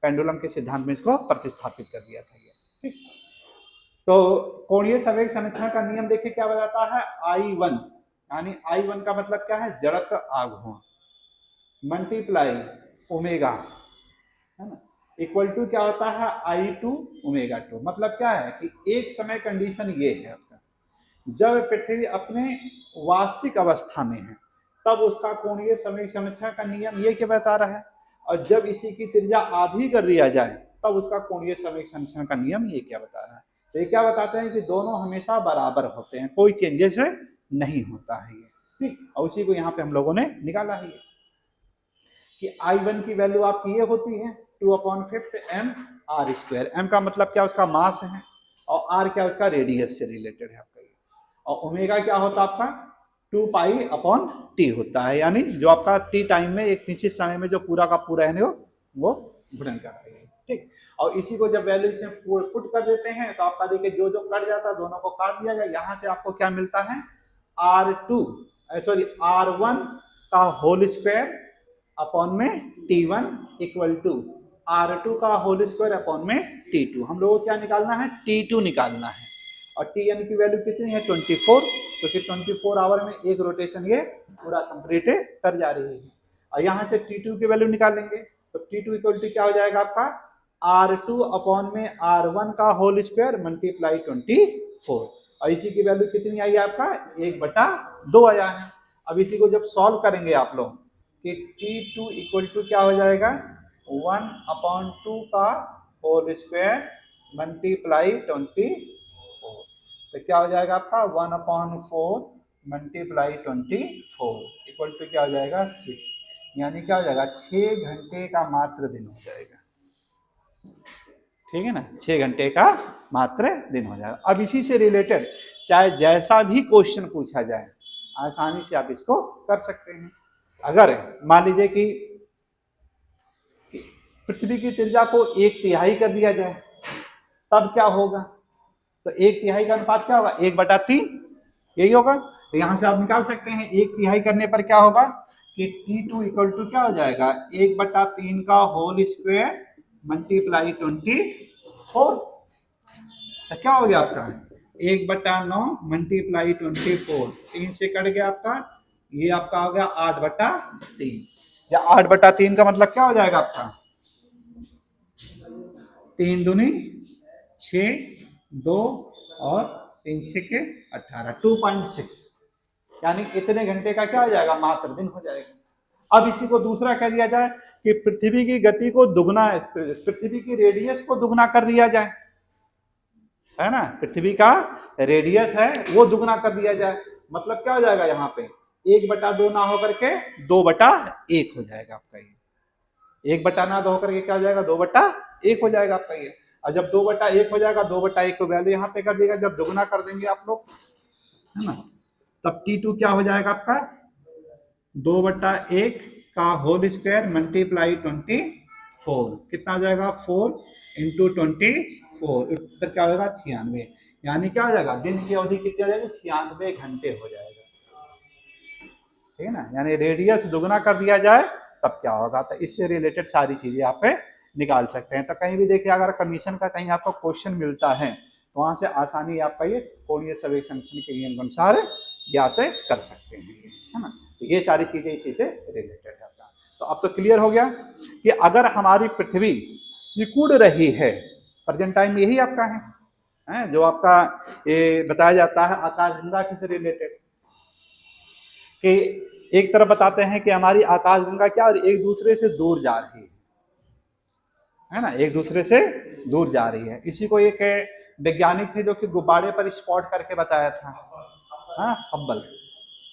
पेंडुलम के सिद्धांत में इसको प्रतिस्थापित कर दिया था। ठीक, तो कोणीय संवेग संरक्षण का नियम देखिए क्या बताता है, I1 यानी I1 का मतलब क्या है, जड़त्व आघूर्ण मल्टीप्लाई ओमेगा, है ना, इक्वल टू क्या होता है I2 ओमेगा 2। मतलब क्या है कि एक समय कंडीशन ये है आपका, जब पृथ्वी अपने वास्तविक अवस्था में है तब उसका कोणीय संवेग संरक्षण का नियम ये क्या बता रहा है, और जब इसी की त्रिज्या आधी कर दिया जाए तब उसका कोणीय संवेग संरक्षण का नियम ये क्या बता रहा है। तो ये क्या बताते हैं कि दोनों हमेशा बराबर होते हैं, कोई चेंजेस नहीं होता है ये। ठीक, और उसी को यहाँ पे हम लोगों ने निकाला है कि I1 की वैल्यू आपकी ये होती है 2/5 m/r²। m का मतलब क्या, उसका मास है, और r क्या उसका रेडियस से रिलेटेड है आपका ये, और ओमेगा क्या होता है आपका 2π/t होता है, यानी जो आपका t टाइम में एक निश्चित समय में जो पूरा का पूरा है वो घूर्णन कर रही है। ठीक, और इसी को जब वैल्यू से पुट कर देते हैं तो आपका देखिए जो जो कट जाता है दोनों को काट दिया जाए, यहाँ से आपको क्या मिलता है R1 का होल स्क्वायर अपॉन में T1 इक्वल टू R2 का होल स्क्वायर अपॉन में T2। हम लोगों को क्या निकालना है, T2 निकालना है, और Tn की वैल्यू कितनी है 24, क्योंकि 24 आवर में एक रोटेशन ये पूरा कंप्लीट कर जा रही है। और यहाँ से T2 की वैल्यू निकालेंगे तो T2 इक्वल टू क्या हो जाएगा आपका R2 अपॉन में R1 का होल स्क्वायर मल्टीप्लाई 24, और इसी की वैल्यू कितनी आई आपका 1/2 आया है। अब इसी को जब सॉल्व करेंगे आप लोग कि T2 इक्वल टू क्या हो जाएगा 1/2 का होल स्क्वायर मल्टीप्लाई 24, तो क्या हो जाएगा आपका 1/4 मल्टीप्लाई 24 इक्वल टू क्या हो जाएगा 6, यानी क्या हो जाएगा 6 घंटे का मात्र दिन हो जाएगा। ठीक है ना, 6 घंटे का मात्र दिन हो जाएगा। अब इसी से रिलेटेड चाहे जैसा भी क्वेश्चन पूछा जाए आसानी से आप इसको कर सकते हैं। अगर मान लीजिए कि पृथ्वी की त्रिज्या को 1/3 कर दिया जाए तब क्या होगा, तो 1/3 का अनुपात क्या होगा 1/3, यही होगा। तो यहां से आप निकाल सकते हैं 1/3 करने पर क्या होगा कि T2 इक्वल टू क्या हो जाएगा 1/3 का होल स्क्वायर मल्टीप्लाई 24, तो क्या हो गया आपका 1/9 मल्टीप्लाई 24, 3 से कट गया आपका, ये आपका हो गया 8/3, या 8/3 का मतलब क्या हो जाएगा आपका 3 दूनी 6, 2 और 3 6 18, 2.6, यानी इतने घंटे का क्या हो जाएगा मात्र दिन हो जाएगा। अब इसी को दूसरा कह दिया जाए कि पृथ्वी की गति को दुगना, पृथ्वी की रेडियस को दुगना कर दिया जाए, है ना, पृथ्वी का रेडियस है वो दुगना कर दिया जाए, मतलब क्या हो जाएगा यहाँ पे 1/2 ना होकर के 2/1 हो जाएगा आपका ये, 1/2 होकर के क्या हो जाएगा 2/1 हो जाएगा आपका ये। और जब 2/1 हो जाएगा 2/1 को वैल्यू यहाँ पे कर देगा, जब दुगना कर देंगे आप लोग, है ना, तब T2 क्या हो जाएगा आपका 2/1 का होल स्क्वायर मल्टीप्लाई 24, कितना हो जाएगा 4 × 24, उत्तर क्या होगा 96, यानी क्या हो जाएगा दिन की अवधि कितनी हो जाएगी 96 घंटे हो जाएगा। ठीक है ना, यानी रेडियस दुगना कर दिया जाए तब क्या होगा, तो इससे रिलेटेड सारी चीजें आप निकाल सकते हैं। तो कहीं भी देखिए अगर कमीशन का कहीं आपको क्वेश्चन मिलता है तो वहां से आसानी आपका ये कोणीय संवेग संरक्षण के नियम के अनुसार ज्ञात कर सकते हैं, है ना। तो ये सारी चीजें इसी से रिलेटेड है तो अब तो क्लियर हो गया कि अगर हमारी पृथ्वी सिकुड़ रही है प्रेजेंट टाइम यही आपका है जो आपका ये बताया जाता है आकाशगंगा से रिलेटेड, कि एक तरफ बताते हैं कि हमारी आकाशगंगा क्या और एक दूसरे से दूर जा रही है ना, एक दूसरे से दूर जा रही है। इसी को एक वैज्ञानिक थे जो कि गुब्बारे पर स्पॉट करके बताया था, हाँ हब्बल,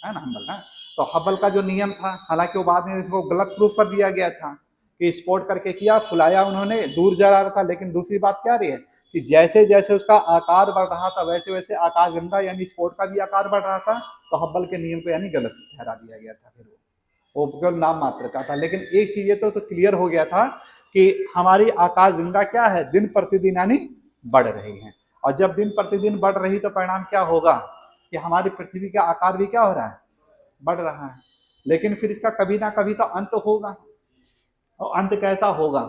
है ना हब्बल। हाँ तो हब्बल का जो नियम था, हालांकि वो बाद में इसको गलत प्रूफ कर दिया गया था कि स्पॉट करके किया, फुलाया उन्होंने, दूर जा रहा था। लेकिन दूसरी बात क्या रही है कि जैसे जैसे उसका आकार बढ़ रहा था वैसे वैसे आकाशगंगा यानी स्पॉट का भी आकार बढ़ रहा था। तो हब्बल के नियम को यानी गलत ठहरा दिया गया था। फिर वो केवल नाम मात्र का था। लेकिन एक चीज तो क्लियर हो गया था कि हमारी आकाशगंगा क्या है, दिन प्रतिदिन यानी बढ़ रही है। और जब दिन प्रतिदिन बढ़ रही तो परिणाम क्या होगा कि हमारी पृथ्वी का आकार भी क्या हो रहा है, बढ़ रहा है। लेकिन फिर इसका कभी ना कभी तो अंत होगा। और अंत कैसा होगा,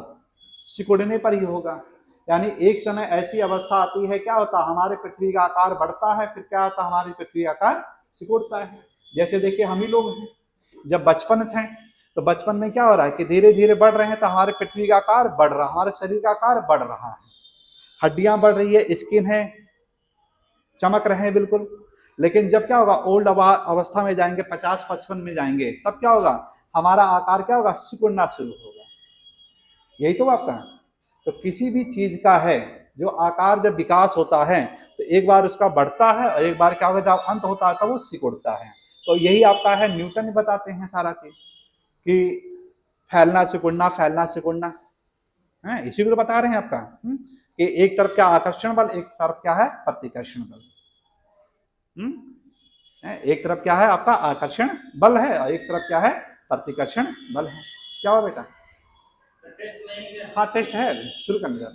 सिकुड़ने पर ही होगा। यानी एक समय ऐसी अवस्था आती है, क्या होता है हमारे पृथ्वी का आकार बढ़ता है, फिर क्या होता है हमारी पृथ्वी का आकार सिकुड़ता है। जैसे देखिए हम ही लोग हैं, जब बचपन थे तो बचपन में क्या हो रहा है कि धीरे धीरे बढ़ रहे हैं, तो हमारे पृथ्वी का आकार बढ़ रहा है, हमारे शरीर का आकार बढ़ रहा है, हड्डियां बढ़ रही है, स्किन है, चमक रहे हैं बिल्कुल। लेकिन जब क्या होगा ओल्ड अवस्था में जाएंगे, 50-55 में जाएंगे, तब क्या होगा हमारा आकार क्या होगा, सिकुड़ना शुरू होगा। यही तो आपका। तो किसी भी चीज का है जो आकार जब विकास होता है तो एक बार उसका बढ़ता है और एक बार क्या होगा जब अंत होता है तब वो सिकुड़ता है। तो यही आपका है, न्यूटन बताते हैं सारा चीज कि फैलना सिकुड़ना, फैलना सिकुड़ना है। इसी को तो बता रहे हैं आपका कि एक तरफ क्या आकर्षण बल, एक तरफ क्या है प्रतिकर्षण बल। एक तरफ क्या है आपका आकर्षण बल है और एक तरफ क्या है प्रतिकर्षण बल है। क्या हुआ बेटा? हाँ टेस्ट है, शुरू करने का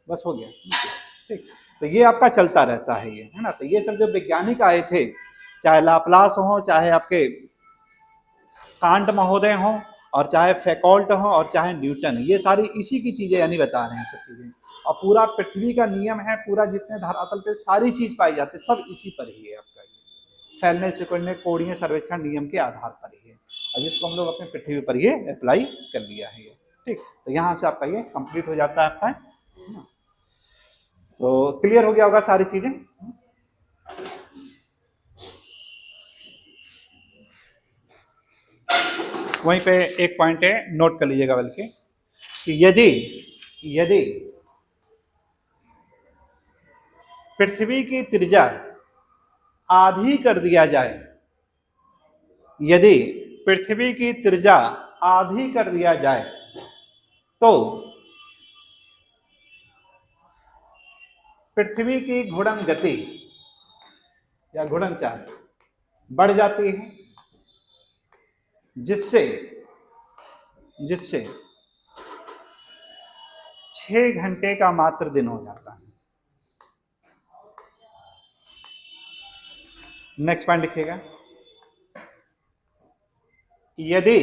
बस हो गया। ठीक, तो ये आपका चलता रहता है ये, है ना। तो ये सब जो वैज्ञानिक आए थे, चाहे लाप्लास हो, चाहे आपके कांट महोदय हो, और चाहे फैकॉल्ट हो, और चाहे न्यूटन, ये सारी इसी की चीजें यानी बता रहे हैं सब चीजें। और पूरा पृथ्वी का नियम है, पूरा जितने धरातल पे सारी चीज पाई जाती है सब इसी पर ही है आपका, ये फैलने सिकुड़ने कोणीय सर्वेक्षण नियम के आधार पर ही है, और जिसको हम लोग अपने पृथ्वी पर ये अप्लाई कर लिया है ये। ठीक, तो यहाँ से आपका ये कंप्लीट हो जाता है आपका। तो क्लियर हो गया होगा सारी चीजें। वहीं पे एक पॉइंट है, नोट कर लीजिएगा बल्कि, कि यदि पृथ्वी की त्रिज्या आधी कर दिया जाए, यदि पृथ्वी की त्रिज्या आधी कर दिया जाए तो पृथ्वी की घूर्णन गति या घूर्णन चाल बढ़ जाती है, जिससे 6 घंटे का मात्र दिन हो जाता है। नेक्स्ट पॉइंट लिखिएगा, यदि